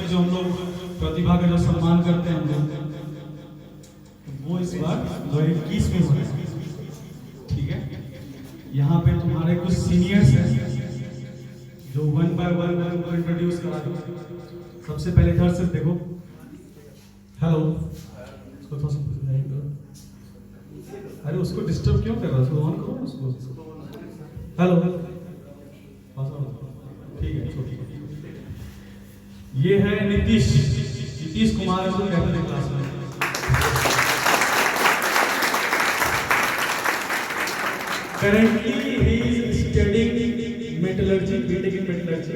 जो हम लोग प्रतिभा का जो सम्मान करते हैं हम लोग, वो इस बार 2021 में हो रहा है। ठीक है, यहाँ पे तुम्हारे कुछ सीनियर्स हैं जो वन बाय वन उनको इंट्रोड्यूस करा दो। सबसे पहले इधर से देखो, हेलो। उसको थोड़ा सा अरे उसको डिस्टर्ब क्यों कर रहा है, उसको ऑन करो ना उसको। हेलो, ठीक है, छोटी। ये है नीतीश कुमार, को कहते हैं क्लास में। Currently he is studying metallurgy, BTech in metallurgy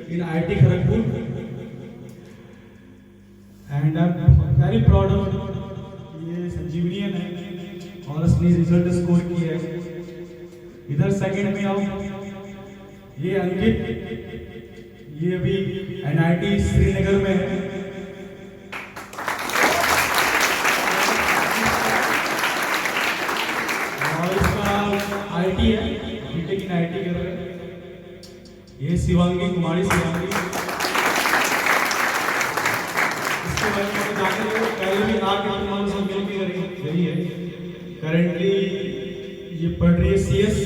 in IIT Kharagpur, and I'm very proud of ये संजीवनीयन है और उसने रिजल्ट स्कोर किया है। इधर सेकंड में आओ, ये अंकित, ये अभी NIT श्रीनगर में है। और इसका IT है, BTech in IT कर रहे हैं। ये शिवांगी कुमारी, शिवांगी इसके बारे में जानते हो, पहले भी आके तुम्हारे साथ मिलकर करी है। करेंटली ये पढ़ रही है CS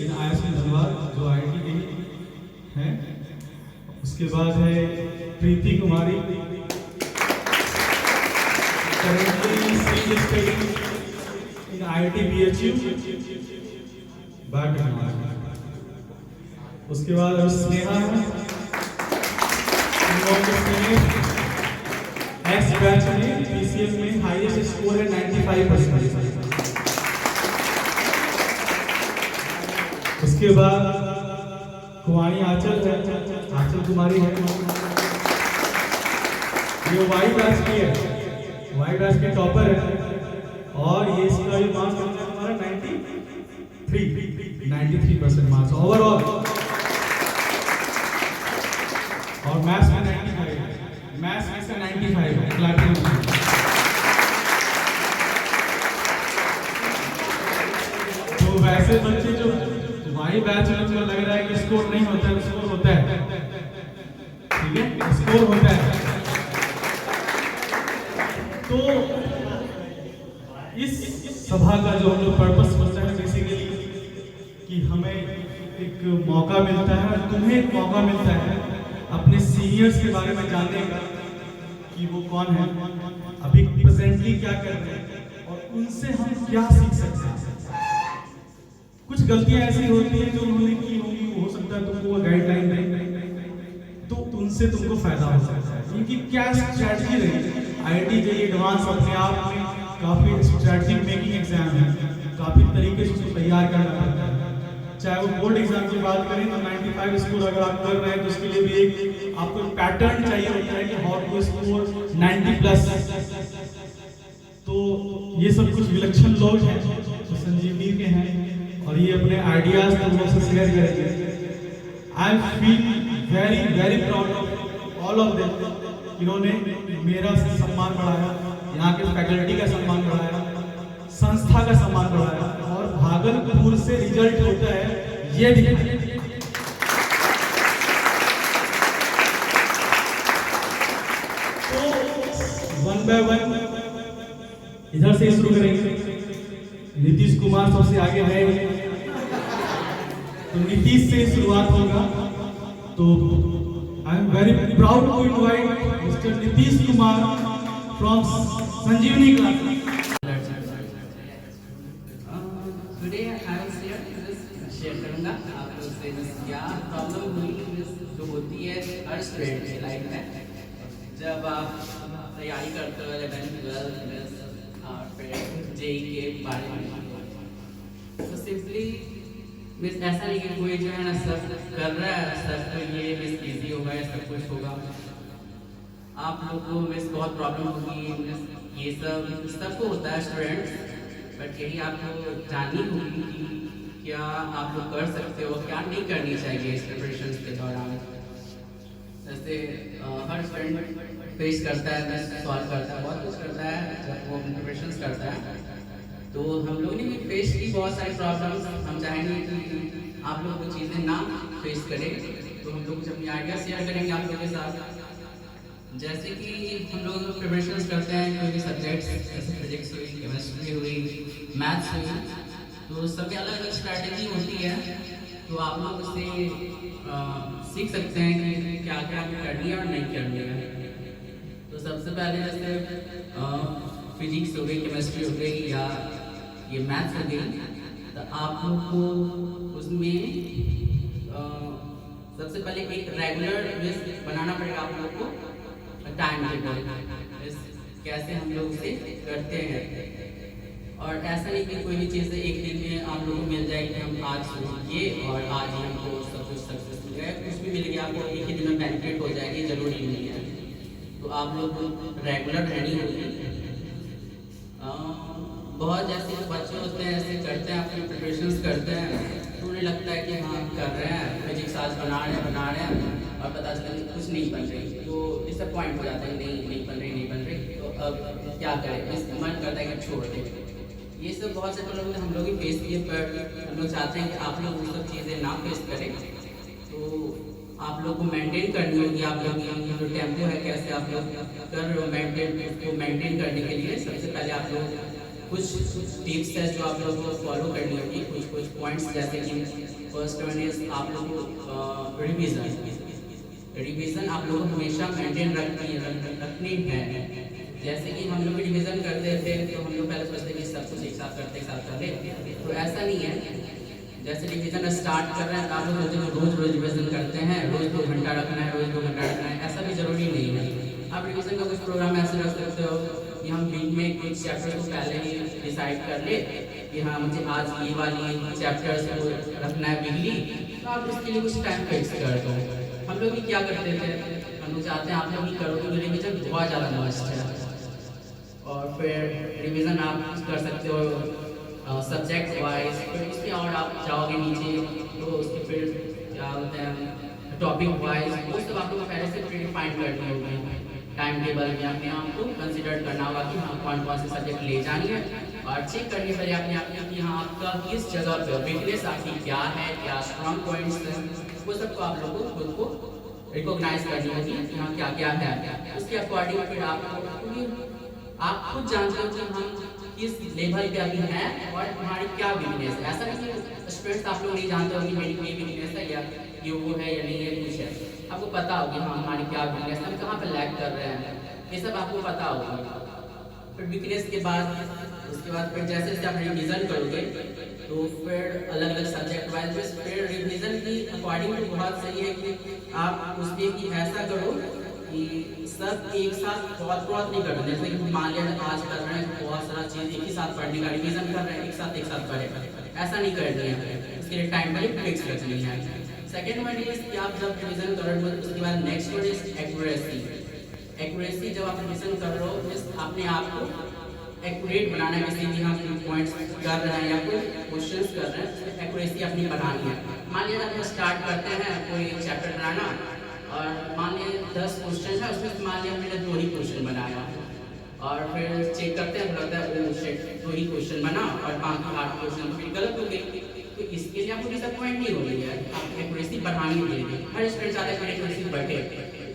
इन IIT धनबाद, जो IIT की है। उसके बाद है प्रीति कुमारी, करेंटली इन IIT BHU बाग। उसके बाद स्नेहा है, एक्स बैच में PCM में हाईएस्ट स्कोर है 95%। उसके बाद कुमारी आंचल है, आंचल कुमारी है, ये वाई बैच की है, वाई बैच के टॉपर है। और ये इसका भी मार्क्स है हमारा 93% मार्क्स ओवरऑल। और मैथ्स में 95, मैथ्स में से 95 है, प्लैटिनम। तो वैसे बच्चे जो वाई बैच में मुझे लग रहा है कि स्कोर नहीं होता है, स्कोर होता है। ठीक है, स्कोर होता है। तो इस सभा का जो हम लोग पर्पस होता है बेसिकली कि हमें एक मौका मिलता है, तुम्हें एक मौका मिलता है अपने सीनियर्स के बारे में जानने का कि वो कौन है, अभी प्रेजेंटली क्या कर रहे हैं और उनसे हम क्या सीख सकते हैं। कुछ गलतियां ऐसी होती हैं जो उन्होंने की होंगी, हो सकता है तुमको वो गाइडलाइन दें, तो उनसे तुमको फायदा हो सकता है। उनकी क्या स्ट्रैटेजी रही, IIT JEE एडवांस अपने आप में काफी स्ट्रैटेजिक मेकिंग एग्जाम है, काफी तरीके से उसको तैयार करना पड़ता है। चाहे वो बोर्ड एग्जाम की बात करें तो 95 स्कोर अगर आप कर रहे हैं तो उसके लिए भी एक आपको पैटर्न चाहिए होता है कि हाउ टू स्कोर 90+। तो ये सब कुछ विलक्षण लोग हैं जो संजीवनी के हैं और ये अपने आइडियाज तुम लोग से शेयर करेंगे। I feel very very proud of all of them, इन्होंने मेरा सम्मान बढ़ाया, यहाँ के फैकल्टी का सम्मान बढ़ाया, संस्था का सम्मान बढ़ाया और भागलपुर से रिजल्ट होता है ये दिखाया। तो वन बाय वन इधर से शुरू करेंगे। नीतीश कुमार सबसे आगे है, तो नीतीश से शुरुआत होगा। तो I am very proud to invite mister Nitish Kumar from Sanjeevani class. Today I will share करूंगा आप लोग से क्या प्रॉब्लम हुई जो होती है हर स्टूडेंट की लाइफ में जब आप तैयारी करते हो 11th 12th और फिर JEE के बारे में। तो सिंपली मिस ऐसा नहीं कि कोई जो है ना सब कर रहा है सब तो ये मिस इजी होगा या सब कुछ होगा। आप लोग को मिस बहुत प्रॉब्लम होगी, ये सब सबको होता है स्टूडेंट्स, बट यही आपको जाननी होगी कि क्या आप लोग कर सकते हो, क्या नहीं करनी चाहिए इस प्रिपरेशन के दौरान। जैसे हर स्टूडेंट फेस करता है, सॉल्व करता है, बहुत कुछ करता है जब वो प्रिपरेशन करता है। तो हम लोगों ने भी फेस की बहुत सारी प्रॉब्लम्स, हम चाहेंगे कि आप लोग वो चीज़ें ना फेस करें। तो हम लोग कुछ अपनी आइडिया शेयर करेंगे आप लोगों के साथ। जैसे कि हम लोग प्रिपरेशंस करते हैं कोई भी सब्जेक्ट्स, जैसे फिजिक्स हुई, केमिस्ट्री हुई, मैथ्स हुई, तो सबकी अलग अलग स्ट्रैटेजी होती है। तो आप लोग उससे सीख सकते हैं कि क्या क्या हमें करनी है और नहीं करनी है। तो सबसे पहले जैसे फिजिक्स हो गई, केमिस्ट्री हो गई या ये मैथ्स हो गई, तो आप लोग को उसमें सबसे पहले एक रेगुलर बेस बनाना पड़ेगा आप लोग को, टाइम टेबल कैसे हम लोग उसे करते हैं। और ऐसा नहीं कि कोई भी चीज़ एक दिन में आप लोगों को मिल जाएगी, हम आज शुरू किए और आज ही हमको सब कुछ सक्सेसफुल है, कुछ भी मिल गया आपको एक ही दिन में बेनिफिट हो जाएगी, जरूरी नहीं है। तो आप लोग रेगुलर रहनी होगी। बहुत जैसे बच्चे होते हैं ऐसे करते हैं, अपनी प्रिपरेशंस करते हैं, तो उन्हें लगता है कि हाँ कर रहे हैं, फिजिक्स आज बना रहे हैं और पता चला कि कुछ नहीं बन रही, तो डिसअपॉइंट हो जाता है, नहीं बन रही, तो अब क्या करें, इस मन करता है कि छोड़ दें। ये सब बहुत से लोग हम लोग ही फेस किए, पर हम लोग चाहते हैं कि आप लोग वो सब चीज़ें ना फेस करें। तो आप लोग को मेंटेन करनी होगी, आप लोग जो टेम्पो है कैसे आप लोग कर रहे हो मेंटेन, उसको मेंटेन करने के लिए सबसे पहले आप लोग कुछ टिप्स है जो आप लोग को फॉलो करनी होगी, कुछ पॉइंट्स, जैसे कि फर्स्ट वन इज आप लोग को रिवीजन आप लोग को हमेशा मेंटेन रखनी है। जैसे कि हम लोग रिवीजन करते थे तो हम लोग पहले सोचते कि सब कुछ एक साथ करते कर ले, तो ऐसा नहीं है। जैसे रिवीजन स्टार्ट कर रहे हैं तो आप लोग सोचते हैं रोज रिवीजन करते हैं, रोज 2 घंटा रखना है, रोज 2 घंटा रखना है, ऐसा भी जरूरी नहीं है। आप रिवीजन का कुछ प्रोग्राम ऐसे रख सकते हो कि हम वीक में कुछ चैप्टर को पहले ही डिसाइड कर ले कि हाँ मुझे आज ये वाली चैप्टर्स को रखना है वीकली, तो आप उसके लिए कुछ टाइम फिक्स कर दो। हम लोग भी क्या करते थे, हम लोग चाहते हैं आप लोग भी करो, क्योंकि रिवीजन बहुत ज़्यादा मस्ट है। और फिर रिवीजन आप कर सकते हो सब्जेक्ट वाइज, फिर उसमें और आप जाओगे नीचे तो उसके फिर क्या होते हैं टॉपिक वाइज, वो सब आप लोग को पहले से प्रीडिफाइन करनी होगी। टाइम टेबल में अपने आप को कंसिडर करना होगा कि हाँ कौन से सब्जेक्ट ले जानी है, और चेक करनी पड़ेगी अपने आप में कि हाँ आपका किस जगह पर वीकनेस आपकी क्या है, क्या स्ट्रॉन्ग पॉइंट्स हैं, वो सबको आप लोग को खुद को रिकॉग्नाइज करनी होगी कि हाँ क्या क्या है। उसके अकॉर्डिंग फिर आप खुद जानते हो कि हम किस लेवल पे अभी हैं और हमारी क्या वीकनेस है। ऐसा नहीं कि स्टूडेंट्स आप लोग नहीं जानते हो कि मेरी कोई वीकनेस है या ये वो है या नहीं है, कुछ है, आपको पता होगी हाँ हमारी क्या वीकनेस है, हम कहाँ पर लैग कर रहे हैं, ये सब आपको पता होगा। फिर वीकनेस के बाद उसके बाद फिर जैसे जैसे आप रिविजन करोगे तो फिर अलग अलग सब्जेक्ट वाइज फिर रिविजन की अकॉर्डिंग तो बहुत सही है कि आप उसमें कि ऐसा करो कि सब एक साथ बहुत नहीं करना। जैसे कि मान लिया आज कर रहे हैं बहुत सारा चीज़ एक ही साथ पढ़ने का रिविजन कर रहे हैं, एक साथ पढ़े, ऐसा नहीं करनी है, उसके लिए टाइम टेबल फिक्स रखनी है। सेकेंड वन इज कि आप जब रिविजन करोगे उसके बाद नेक्स्ट वन इज एक्यूरेसी। जब आप रिविजन कर रहे हो अपने आप को एक्यूरेट बनाना है, किसी भी हम पॉइंट्स कर रहे हैं या कोई क्वेश्चंस कर रहे हैं, एक्यूरेसी अपनी बढ़ानी है। मान लिया हम स्टार्ट करते हैं कोई चैप्टर बनाना और मान लिया 10 क्वेश्चन है, उसमें मान लिया मैंने 2 ही क्वेश्चन बनाया और फिर चेक करते हैं लगता है वो शिट 2 ही क्वेश्चन बना और बाकी 8 क्वेश्चन फिर गलत हो गई। तो इसके लिए आपको डिसअपॉइंट नहीं होनी है, आप एक्यूरेसी बढ़ानी पड़ेगी। हर स्टूडेंट चाहता है कि एक्यूरेसी बढ़े।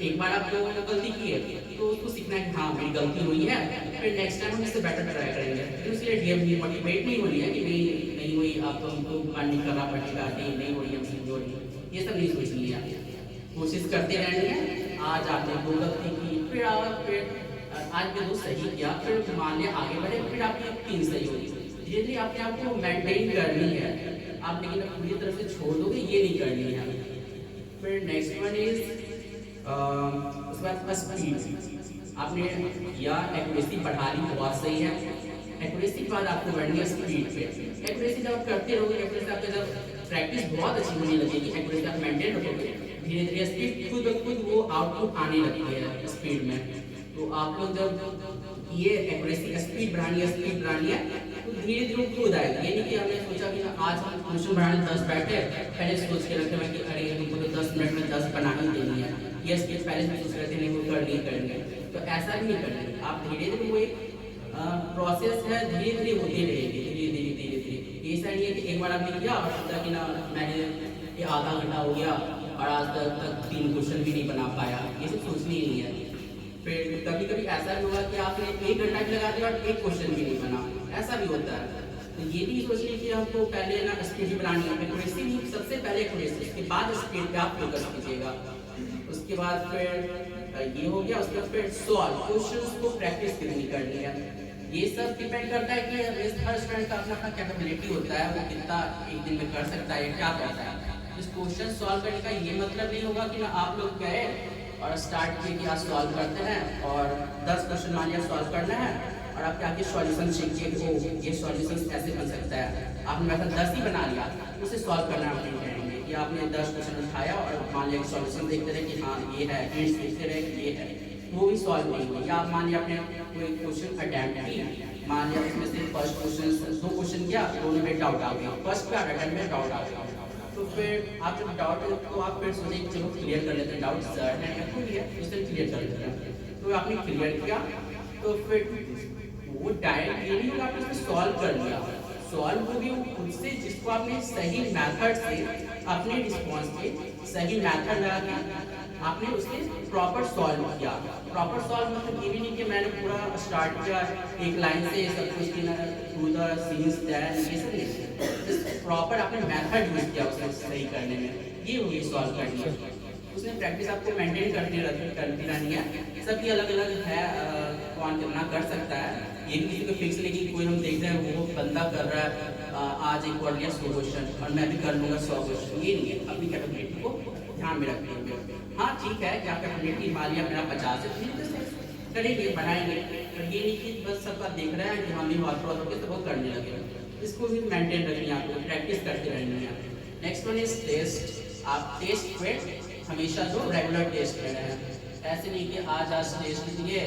एक बार आप लोगों ने गलती की है तो उसको सीखना है कि हाँ मेरी गलती हुई है, फिर नेक्स्ट टाइम हम इससे बेटर ट्राई करेंगे। फिर उसके लिए डिमोटिवेट नहीं होनी है कि नहीं हुई आप तो हमको नहीं करना पड़ेगा, नहीं हो रही हमसे जो रही, ये सब नहीं सोचनी है। कोशिश करते रहनी है। आज आपने 2 गलती की, फिर आज में 2 सही किया, फिर मान लिया आगे बढ़े, फिर आपकी 3 सही होगी। धीरे धीरे अपने आप को मेंटेन करनी है, आप लेकिन पूरी तरह से छोड़ दोगे ये नहीं करनी है। फिर नेक्स्ट वन इज उसके बाद स्पीड आपने या एक्यूरेसी बढ़ा ली बहुत सही है। एक्यूरेसी के बाद आपको बढ़नी है स्पीड पे। एक्यूरेसी जब आप करते रहोगे, एक्यूरेसी आपका जब प्रैक्टिस बहुत अच्छी होने लगेगी, एक्यूरेसी आप मेंटेन रखोगे, धीरे धीरे स्पीड खुद ब खुद वो आउटपुट आने लगती है स्पीड में। तो आप लोग जब ये एक्यूरेसी स्पीड बढ़ानी है तो धीरे धीरे खुद आएगी। ये नहीं कि हमने सोचा कि आज हम क्वेश्चन बढ़ाने 10 बैठे, पहले सोच के रखे हैं कि अरे हमको तो 10 मिनट में 10 बना ही देनी है, ये स्पीड पहले से सोच रहे थे नहीं वो करनी है, तो ऐसा नहीं करना। आप धीरे धीरे वो एक प्रोसेस है, धीरे धीरे होती रहेगी, धीरे। ऐसा नहीं है कि एक बार आपने किया और सोचा कि ना मैंने ये आधा घंटा हो गया और आज तक 3 क्वेश्चन भी नहीं बना पाया, ये सब सोचनी नहीं है। कभी कभी ऐसा भी होगा कि आपने 1 घंटा भी लगा दिया और एक क्वेश्चन भी नहीं बना, ऐसा भी होता है। तो ये भी सोचिए कि हमको पहले ना स्पीड बनानी है, एक्यूरेसी नहीं, सबसे पहले एक्यूरेसी, उसके बाद स्पीड पे आप फोकस कीजिएगा। उसके बाद फिर ये हो गया, उसके बाद फिर सॉल्व क्वेश्चंस को प्रैक्टिस कितनी करनी है, ये सब डिपेंड करता है कि हर स्टूडेंट का अपना अपना कैपेबिलिटी होता है, वो कितना एक दिन में कर सकता है, क्या करता है। इस क्वेश्चन सॉल्व करने का ये मतलब नहीं होगा कि ना आप लोग गए और स्टार्ट किए कि आज सॉल्व करते हैं और 10 क्वेश्चन मान लिया सॉल्व करना है और आप आके सॉल्यूशन सीखिए कि ओ ये सॉल्यूशन कैसे बन सकता है। आपने मतलब 10 ही बना लिया, उसे सॉल्व करना आप नहीं करेंगे कि आपने 10 क्वेश्चन उठाया और मान लिया सॉल्यूशन देखते रहे कि हाँ ये है, हिंट्स देखते रहे कि ये है, वो भी सॉल्व नहीं हुआ। या आप मान लिया आपने कोई क्वेश्चन अटेम्प्ट किया, मान लिया उसमें से फर्स्ट क्वेश्चन 2 क्वेश्चन किया, दोनों में डाउट आ गया, फर्स्ट का अटेम्प्ट में डाउट आ गया, तो फिर आप जब डाउट हो तो आप फिर सोचें कि चलो क्लियर कर लेते हैं, डाउट सर ने क्यों लिया उससे क्लियर कर लेते हैं। तो आपने क्लियर किया तो फिर वो डायरेक्ट ये नहीं होगा आपने उसको सॉल्व कर लिया, सॉल्व हो गया खुद से, जिसको आपने सही मेथड से अपने रिस्पॉन्स पे सही मेथड लगा के आपने उसके प्रॉपर सॉल्व किया। प्रॉपर सॉल्व मतलब ये भी नहीं कि मैंने पूरा स्टार्ट किया एक लाइन से सब कुछ की थ्रू द सीन्स दैट, ये सब नहीं, प्रॉपर आपने मेथड यूज किया उसे सही करने में, ये हुई सॉल्व करनी है। उसने प्रैक्टिस आपको मेंटेन करती रहनी है, सबकी अलग अलग है, कौन कितना कर सकता है, ये भी किसी को फिक्स नहीं कि कोई हम देख रहे हैं वो बंदा कर रहा है आज एक और लिया 100 क्वेश्चन और मैं भी कर लूँगा 100 क्वेश्चन, ये नहीं है। अपनी कैपेबिलिटी को ध्यान में रखते हुए हाँ ठीक है क्या कैपेबिलिटी मान लिया मेरा 50 है, करेंगे बनाएंगे, पर ये नहीं कि बस सबका देख रहे हैं कि हम भी बहुत होकर तो वो करने लगे, इसको भी मेंटेन रखनी है, आपको प्रैक्टिस करते रहनी है। Next one is test. आप टेस्ट पे हमेशा जो रेगुलर टेस्ट ले रहे हैं, ऐसे नहीं कि आज टेस्ट दिए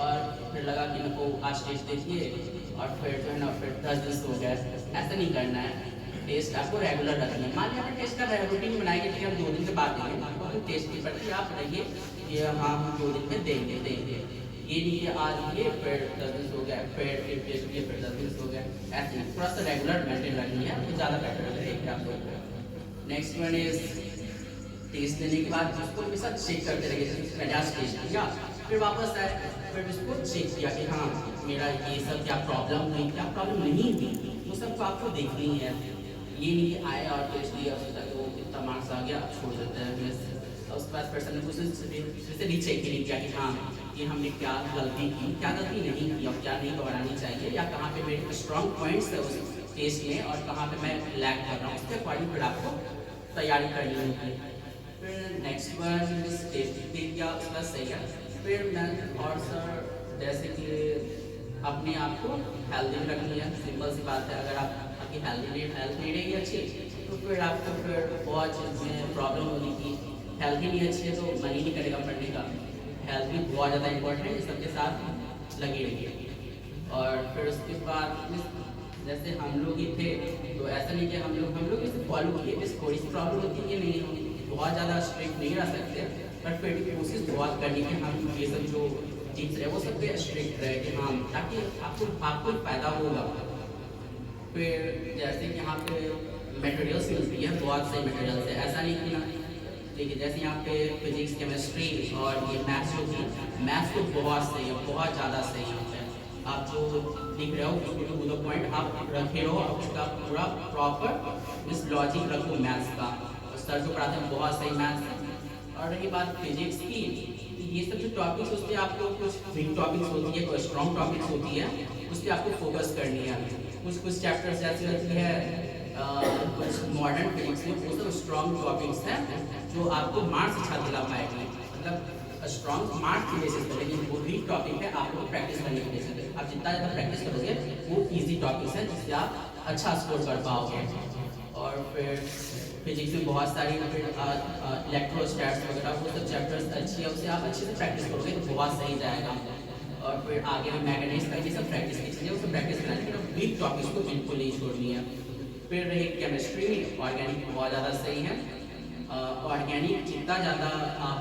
और फिर लगा कि नको आज टेस्ट देखिए और फिर जो है ना फिर 10 दिन हो गए, ऐसा नहीं करना है। टेस्ट आपको रेगुलर रखनी है। मान लिया आपने टेस्ट का रूटीन बनाएंगे कि हम 2 दिन के बाद देंगे, तो टेस्ट की प्रति आप रहिए कि हाँ हम 2 दिन में देंगे। ये नहीं कि आज ये फिर 10 दिन हो गया, फिर टेस्ट लिए फिर 10 दिन हो गया, ऐसे नहीं, थोड़ा सा रेगुलर मेंटेन रखनी है तो ज़्यादा बेटर रहेगा आप लोग को। नेक्स्ट वन इज टेस्ट देने के बाद उसको हमेशा चेक करते रहिए, जैसे पहले आज टेस्ट किया फिर वापस आए फिर उसको चेक किया कि हाँ मेरा ये सब क्या प्रॉब्लम हुई, क्या प्रॉब्लम नहीं हुई, वो सब तो आपको देखनी है। ये नहीं कि आए और टेस्ट दिया सोचा कि वो कितना मार्क्स आ गया छोड़ देते हैं बस, और उसके बाद पर्सन ने कुछ फिर से रीचेक ही नहीं किया कि हाँ ये हमने क्या गलती की, क्या गलती नहीं की और क्या नहीं दोहरानी चाहिए, या कहाँ पे मेरे स्ट्रॉन्ग पॉइंट्स है उस टेस्ट में और कहाँ पे मैं लैग कर रहा हूँ, उसके अकॉर्डिंग फिर आपको तैयारी करनी होगी। फिर नेक्स्ट वन टेस्ट दे दिया उसका सही है, फिर मैं और सर जैसे कि अपने आप को हेल्दी रखनी है, सिंपल सी बात है। अगर आप आपकी हेल्थ नहीं रहेगी अच्छी तो फिर आपको फिर बहुत चीज़ में प्रॉब्लम होगी कि हेल्थ ही नहीं अच्छी है तो मन ही नहीं करेगा पढ़ने का। हेल्थ भी बहुत ज़्यादा इंपॉर्टेंट है, सबके साथ लगी रहिए। और फिर उसके बाद जैसे हम लोग ही थे तो ऐसा नहीं कि हम लोग इसे फॉलो किए, बस थोड़ी सी प्रॉब्लम होती है, नहीं हम बहुत ज़्यादा स्ट्रिक्ट नहीं रह सकते, बट फिर भी कोशिश बहुत करनी कि हम ये सब जो टिप्स है वो सब पे स्ट्रिक्ट रहे कि हाँ ताकि आपको फायदा होगा। फिर जैसे कि यहाँ पे मटेरियल्स मिलती है, बहुत से मटेरियल्स है, ऐसा नहीं कि ना, लेकिन जैसे यहाँ पे फिजिक्स केमिस्ट्री और ये मैथ्स होती है, मैथ्स तो बहुत सही है, बहुत ज़्यादा सही है। आप जो लिख रहे हो उसको तो पॉइंट आप रखे रहो, उसका पूरा प्रॉपर इस लॉजिक रखो मैथ्स का। सर जो पढ़ाते हैं बहुत सही मैथ्स है। और रही बात फिजिक्स की, ये सब जो टॉपिक्स उस पर आपको कुछ वीक टॉपिक्स होती है, कुछ स्ट्रॉन्ग टॉपिक्स होती है, उस पर आपको फोकस करनी है। कुछ चैप्टर्स ऐसी होती है कुछ मॉडर्न फिजिक्स में, वो सब स्ट्रॉन्ग टॉपिक्स हैं जो आपको मार्क्स अच्छा दिला पाएंगे, मतलब स्ट्रॉन्ग मार्क्स की बेसिस पर, लेकिन वो वीक टॉपिक है आपको प्रैक्टिस करने की बेसिस पर। आप जितना ज़्यादा प्रैक्टिस करोगे वो ईजी टॉपिक्स है जिससे आप अच्छा स्कोर कर पाओगे। और फिर फिजिक्स में बहुत सारी इलेक्ट्रोस्टैट्स वगैरह वो सब चैप्टर्स अच्छी है, उससे आप अच्छे से प्रैक्टिस करोगे तो बहुत सही जाएगा। और फिर आगे में मैग्नेटिक्स का ये सब प्रैक्टिस की चीज़ें उसको प्रैक्टिस करना है, लेकिन वीक टॉपिक्स को बिल्कुल नहीं छोड़नी है। फिर रही केमिस्ट्री में, ऑर्गेनिक बहुत ज़्यादा सही है। ऑर्गेनिक जितना ज़्यादा आप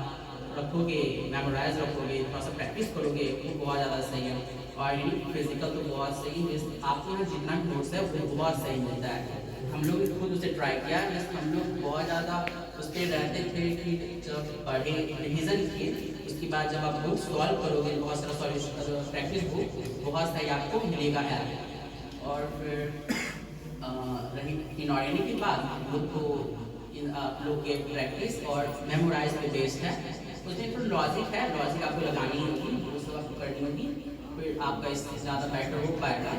रखोगे, मेमोराइज रखोगे, थोड़ा सा प्रैक्टिस करोगे वो बहुत ज़्यादा सही है। ऑर्गेनिक फिजिकल तो बहुत सही है, आपके यहाँ जितना नोट्स है वो बहुत सही मिलता है। हम लोग खुद उसे ट्राई किया, हम लोग बहुत ज़्यादा उस पर रहते थे कि जब पढ़े रिविज़न किए उसके उसके बाद जब आप बुक सॉल्व करोगे, बहुत सारा सॉल्यूशन प्रैक्टिस बुक बहुत सारी आपको मिलेगा ऐप। और फिर रही इनऑर्गेनिक की बात, बुक को आप लोग के प्रैक्टिस और मेमोराइज पे बेस्ड है। उसमें थोड़ा लॉजिक है, लॉजिक आपको लगानी होगी, वो सब आपको करनी होगी, फिर आपका इससे ज़्यादा बेटर हो पाएगा।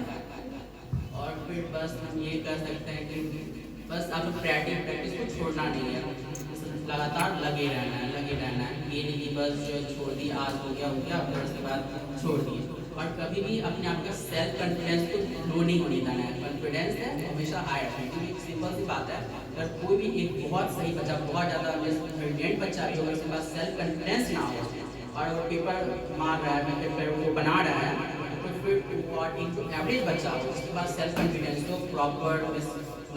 और फिर बस हम ये कर सकते हैं कि बस आप प्रैक्टिस को छोड़ना नहीं है, लगातार लगे रहना है, लगे रहना है। ये नहीं कि बस जो छोड़ दिया, आज हो गया फिर उसके बाद छोड़ दिए। और कभी भी अपने आप का सेल्फ कॉन्फिडेंस को लो नहीं होने देना है। कॉन्फिडेंस है तो हमेशा हाई रखें, क्योंकि सिंपल सी बात है, अगर कोई भी एक बहुत सही बच्चा, बहुत ज़्यादा ब्रिलियंट बच्चा भी होगा, उसके पास सेल्फ कॉन्फिडेंस ना हो और वो पेपर मार रहा है, पेपर वो बना रहा है, तो फिर और एक जो एवरेज बच्चा हो उसके पास सेल्फ कॉन्फिडेंस हो, प्रॉपर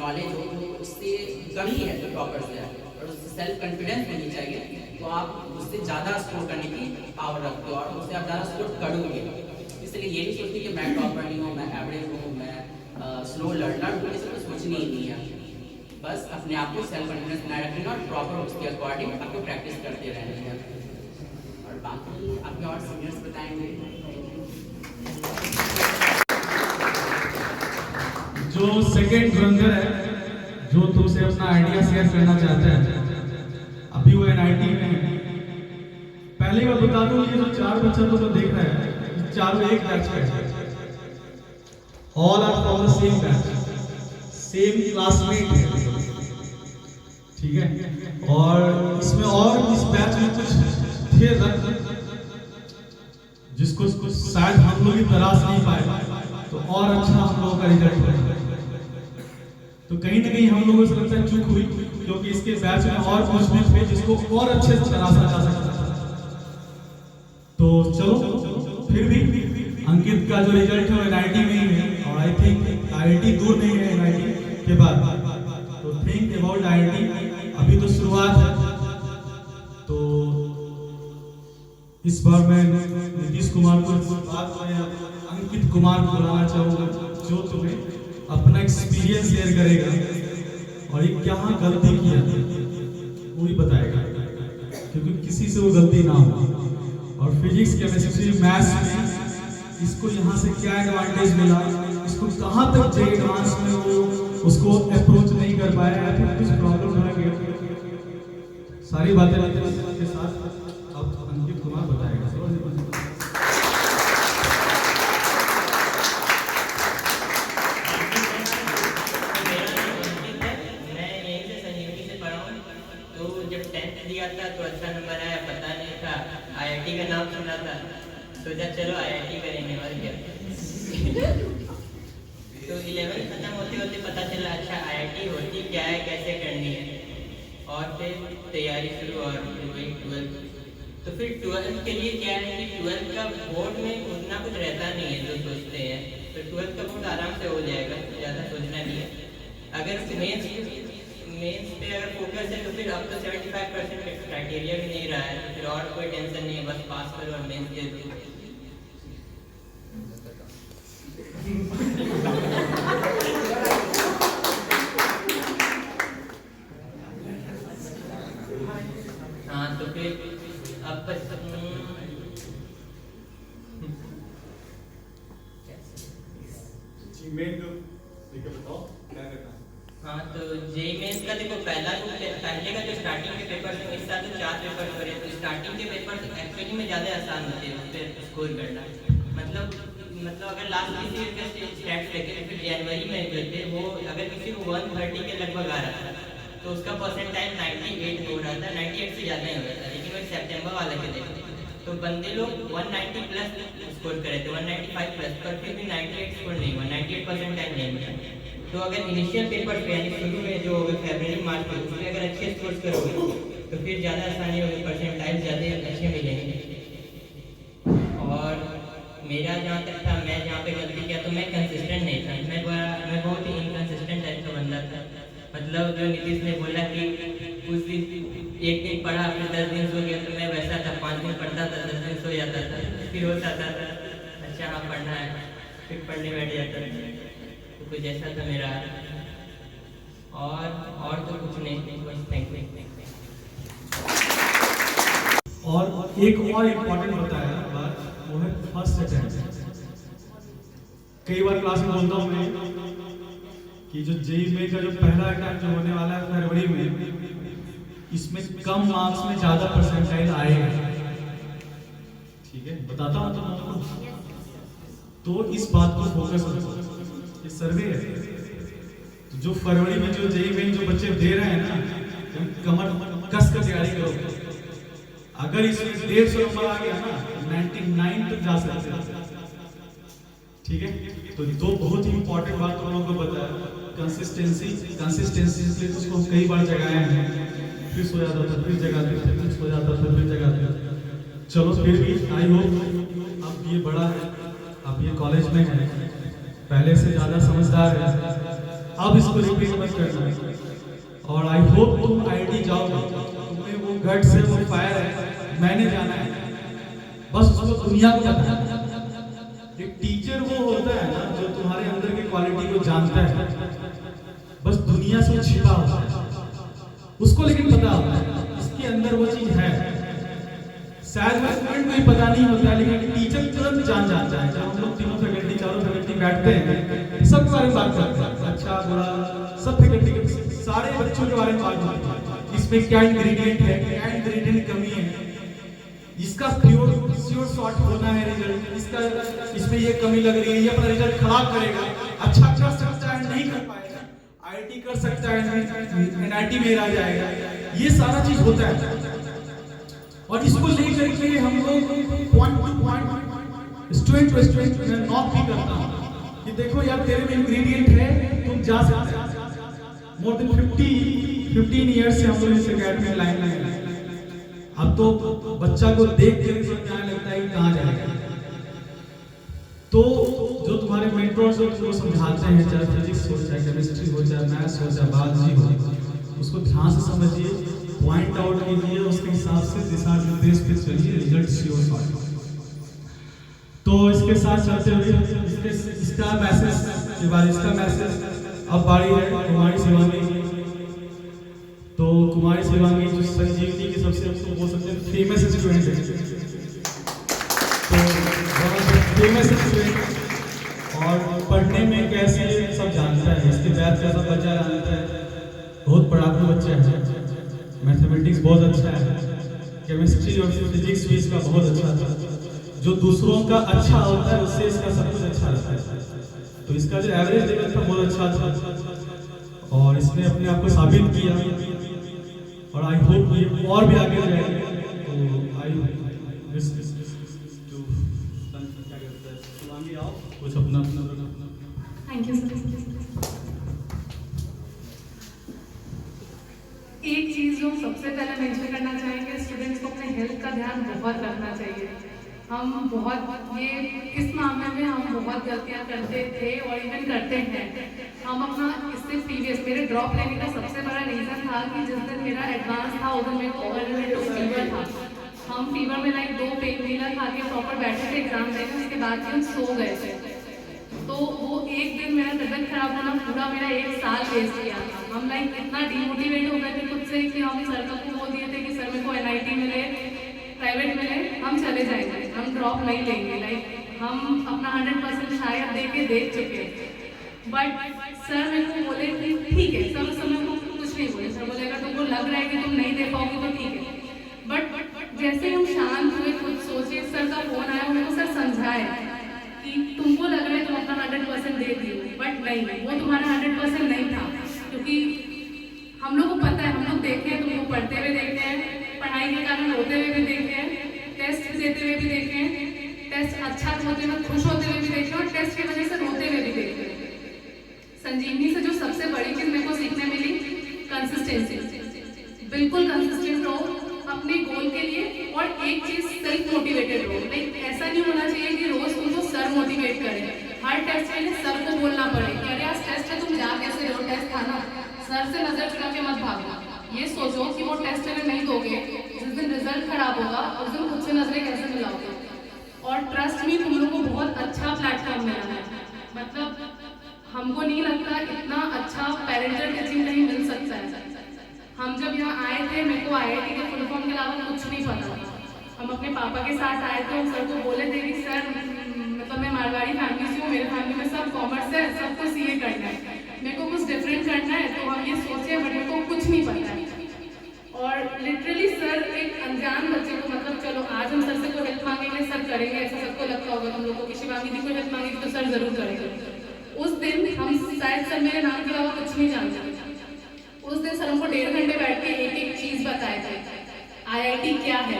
नॉलेज हो, तो उससे कमी है जो टॉपर से है, और उससे सेल्फ कॉन्फिडेंस होनी चाहिए, तो आप उससे ज़्यादा स्कोर करने की पावर रखते हो और उससे आप ज़्यादा स्कोर करोगे। इसलिए ये नहीं सोचती कि मैं टॉपर नहीं हूँ, मैं एवरेज हूँ, मैं स्लो लर्नर हूँ, ये सब कुछ सोचनी ही नहीं है। बस अपने आप को सेल्फ कॉन्फिडेंस बनाए रखना और प्रॉपर उसके अकॉर्डिंग आपको प्रैक्टिस करते रहना है। और बाकी आपके और सीनियर्स बताएंगे। जो सेकंड रंगर है, जो तुमसे अपना आइडिया शेयर करना चाहता है, अभी वो NIT में है। पहले मैं बता दूं, ये जो चार बच्चा तो देख रहे हैं, चारों एक बैच का है, all are from the same batch, same classmate है, ठीक है। और इसमें और इस बैच में कुछ थे रंग जिसको शायद हम लोग ही तलाश नहीं पाए, तो और अच्छा हम लोगों का रिजल्ट हुआ। तो कहीं ना कहीं हम लोगों से लगता है चूक हुई, क्योंकि इसके बैच में और कुछ भी थे जिसको और अच्छे से तलाशा जा सकता था। तो चलो, फिर भी अंकित का जो रिजल्ट है वो NIT में ही है, और आई थिंक IIT दूर नहीं है NIT के बाद। तो थिंक अबाउट IIT, अभी तो शुरुआत है। तो इस बार मैं नीतीश कुमार को बात में अंकित कुमार को बुलाना चाहूँगा, जो तुम्हें अपना एक्सपीरियंस शेयर करेगा और ये क्या गलती किया वो भी बताएगा, क्योंकि किसी से वो गलती ना हो। और फिजिक्स, केमिस्ट्री, मैथ्स में इसको यहाँ से क्या एडवांटेज मिला, इसको कहाँ तक जे एडवांस में वो उसको अप्रोच नहीं कर पाया, या फिर कुछ प्रॉब्लम रह गया, सारी बातें के साथ अब अंकित कुमार बताएगा। तो अच्छा नंबर आया, पता नहीं था, IIT का नाम सुना था, सोचा चलो IIT करेंगे और क्या। तो 11 खत्म होते होते पता चला अच्छा IIT होती क्या है, कैसे करनी है, और फिर तैयारी शुरू और वही 12th। तो फिर 12th के लिए क्या है कि 12th का बोर्ड में उतना कुछ रहता नहीं है जो सोचते हैं, तो 12th का बोर्ड आराम से हो जाएगा, ज़्यादा सोचना नहीं है। अगर मेंस पे अगर फोकस है तो फिर अब तो 75% क्राइटेरिया भी नहीं रहा है, तो फिर और कोई टेंशन नहीं है, बस पास करो और मेंस दे दो। हाँ, तो फिर अब हाँ, तो जेई मेंस का देखो पहले का जो स्टार्टिंग के पेपर थे, इस साल तो 4 पेपर हो रहे हैं, तो स्टार्टिंग के पेपर एक्चुअली में ज़्यादा आसान होते हैं उस पर स्कोर करना। मतलब अगर लास्ट किसी के स्टैट्स देखें तो फिर जनवरी में जो थे वो अगर किसी को 130 के लगभग आ रहा था तो उसका परसेंटाइल 98 हो रहा था, 98 से ज़्यादा ही हो रहा था। लेकिन वो सेप्टेम्बर वाला के देखे तो बंदे लोग 190 प्लस स्कोर करे थे, 195 प्लस, पर फिर भी 98 स्कोर नहीं हुआ, 98 परसेंटाइल नहीं हुआ। तो अगर इनिशियल पेपर पे यानी शुरू में जो होगा फरवरी मार्च में, उसमें अगर अच्छे स्कोर करोगे तो फिर ज़्यादा आसानी होगी, परसेंटाइल ज़्यादा अच्छे मिलेंगे। और मेरा जहाँ तक था, मैं जहाँ पे गलती किया तो मैं कंसिस्टेंट नहीं था, मैं बहुत ही इनकंसिस्टेंट टाइप का बंदा था। मतलब जो नीतीश ने बोला कि उस दिन एक दिन पढ़ा फिर 10 दिन सो गया, तो मैं वैसा था, 5 दिन पढ़ता था, 10 दिन सो जाता था, फिर होता था अच्छा हाँ पढ़ना है, फिर पढ़ने बैठ जाता था। तो कुछ ऐसा था मेरा, और तो कुछ नहीं, बस थैंक यू। और एक और इम्पोर्टेंट बताया बात, वो है फर्स्ट अटेम्प्ट। कई बार क्लास में बोलता हूँ मैं कि जो जेई में का जो पहला अटेम्प्ट जो होने वाला है फरवरी में, इसमें कम मार्क्स में ज्यादा परसेंटाइल आएगा। ठीक है, बताता हूँ तुम लोगों को, तो इस बात को फोकस करो। ये सर्वे है, तो जो फरवरी में जो जेई में जो बच्चे दे रहे हैं ना, कमर कस कर तैयारी करो। अगर इसमें 150 नंबर आ गया ना, 99 तक जा सकते हैं। ठीक है, तो दो बहुत ही इंपॉर्टेंट बात तुम लोगों को बताया, कंसिस्टेंसी इसलिए तो उसको कई बार जगाए हैं, फिर सो जाता था, फिर जगाते थे, फिर सो जाता था, फिर जगाते थे। चलो फिर भी आई होप अब ये बड़ा है, अब ये कॉलेज में है, पहले से ज़्यादा समझदार है, अब इसको रिपीट मत करना। और आई होप तुम आईटी जाओगे, तुम्हें वो गट्स है, वो फायर है, मैंने जाना है, बस उसको दुनिया को बताना। एक टीचर वो होता है ना जो तुम्हारे अंदर की क्वालिटी को जानता है, बस दुनिया से छिपा होता है, उसको लेकिन पता होता है इसके अंदर वो चीज है। शायद स्टूडेंट को ही पता नहीं होता है, लेकिन टीचर तुरंत जान जाता है। जब हम लोग तीनों फैकल्टी, चारों फैकल्टी बैठते हैं, सबके बारे में बात करते हैं, अच्छा बुरा, सब फैकल्टी के सारे बच्चों के बारे में बात करते हैं। इसमें क्या इंग्रेडिएंट है, क्या इंग्रेडिएंट कमी है, इसका प्योर शॉर्ट होना है रिजल्ट, इसका इसमें ये कमी लग रही है, ये अपना रिजल्ट खराब करेगा, अच्छा कर सकता है नहीं कर पाएगा, आईटी कर सकता है एनआईटी में रह जाएगा, ये सारा चीज होता है। और इसको लेकर के हम लोग point to point, student to student मैं नॉक भी करता हूँ कि देखो यार तेरे में इंग्रेडिएंट है, तुम जा सकते हो। मोर देन 15 ईयर्स से हम लोग इस एकेडमी में लाइन लगे। अब तो बच्चा को देख के समझ आने लगता है कि कहाँ जाएगा। तो जो तुम्हारे मेंटर्स हो जो समझाते हैं, चाहे फिजिक्स हो, चाहे केमिस्ट्री हो, चाहे मैथ्स हो, चाहे बायोलॉजी हो, उसको ध्यान से समझिए, पॉइंट आउट कीजिए, उसके हिसाब से दिशा निर्देश पे चलिए, रिजल्ट श्योर शॉर्ट। तो इसके साथ चलते हुए इसका मैसेज के बाद इसका मैसेज अब बारी है कुमारी शिवांगी। तो कुमारी शिवांगी जो संजीवनी की सबसे बोल सकते हैं फेमस स्टूडेंट है, तो फेमस स्टूडेंट और पढ़ने में कैसे सब जानता है, इसके बैच का सब बच्चा जानता है, बहुत पढ़ाकू बच्चा है, मैथमेटिक्स बहुत अच्छा है, केमिस्ट्री और फिजिक्स भी इसका बहुत अच्छा था। जो दूसरों का अच्छा होता है उससे इसका सब कुछ अच्छा रहता है। तो इसका जो एवरेज लेवल था बहुत अच्छा था और इसने अपने आप को साबित किया और आई होप ये और भी आगे जाएंगे। तो आई विश टू शिवांगी आओ कुछ अपना थैंक यू सर। एक चीज़ जो सबसे पहले मेंशन करना चाहेंगे, स्टूडेंट्स को अपने हेल्थ का ध्यान बहुत रखना चाहिए। हम बहुत ये इस मामले में हम बहुत गलतियां करते थे और इवन करते हैं। हम अपना इससे प्रीवियस मेरे ड्रॉप लेने का सबसे बड़ा रीज़न था कि जिस दिन मेरा एडवांस था उस दिन मेरे को ऑलरेडी फीवर था। हम फीवर में लाइक 2 पेन किलर खा के प्रॉपर बैठे थे एग्जाम देने, उसके बाद हम सो गए थे। तो वो एक दिन मेरा तबियत खराब होना पूरा मेरा 1 साल वेस्ट किया था। हम लाइक इतना डिमोटिवेट हो गए थे खुद से कि हम सर को बोल दिए थे कि सर मेरे को एनआईटी मिले, प्राइवेट मिले, हम चले जाएंगे, हम ड्रॉप नहीं लेंगे। लाइक हम अपना 100% शायद दे के देख चुके। बट सर मेरे को बोले कि ठीक है, सर उस समय को कुछ नहीं बोले। सर बोले अगर तुमको लग रहा है कि तुम नहीं दे पाओगे तो ठीक है। बट जैसे हम शांत हुए, कुछ सोचे, सर का फोन आया, उनको सर समझाए कि तुमको लग रहा है तुम अपना 100% दे दियो, बट नहीं, वो तुम्हारा 100% नहीं था। क्योंकि हम लोग को पता है, हम लोग देखे हैं, तुमको पढ़ते हुए देखते हैं, पढ़ाई के कारण रोते हुए भी देखे हैं, टेस्ट देते हुए भी देखे हैं, टेस्ट अच्छा होते हुए खुश होते हुए भी देखे और टेस्ट की वजह से रोते हुए भी देखे। संजीवनी से जो सबसे बड़ी चीज़ मेरे को सीखने मिली, कंसिस्टेंसी। बिल्कुल कंसिस्टेंट रहो अपने गोल के लिए और एक चीज़ सेल्फ मोटिवेटेड रहो। लाइक ऐसा नहीं होना चाहिए कि रोज तुमको सर मोटिवेट करे, हर टेस्ट के लिए सर को बोलना पड़े कि अरे आज टेस्ट है, तुम जा कैसे रहो, टेस्ट था ना। सर से नजर चुरा के मत भागो, ये सोचो कि वो टेस्ट अगर नहीं दोगे, जिस दिन रिजल्ट खराब होगा उस दिन खुद से नजरें कैसे मिलाओगे। और ट्रस्ट में तुम लोग को बहुत अच्छा प्लेटफॉर्म मिला है। मतलब हमको नहीं लगता इतना अच्छा पेरेंटल टीचिंग कहीं मिल सकता है। हम जब यहाँ आए थे, मेरे को आईआईटी के फुल फॉर्म के अलावा कुछ नहीं पता था। हम अपने पापा के साथ आए थे, हम सर को बोले थे कि सर मतलब मैं मारवाड़ी फैमिली से हूँ, मेरे फैमिली में सब कॉमर्स है, सबको सीए करना है, मेरे को कुछ डिफरेंट करना है, तो हम ये सोचे बट मेरे को कुछ नहीं पता है। और लिटरली सर एक अनजान बच्चे को मतलब चलो आज हम सर से कोई हेल्प मांगेंगे सर करेंगे, ऐसा सबको लगता होगा तुम लोगों को कि शिवांगी दी कोई हेल्प मांगेगी तो सर जरूर करेंगे। उस दिन हम शायद सर मेरे नाम के अलावा कुछ नहीं जानते। उस दिन सर हमको 1.5 घंटे बैठ के एक एक चीज बताए थे, IIT क्या है,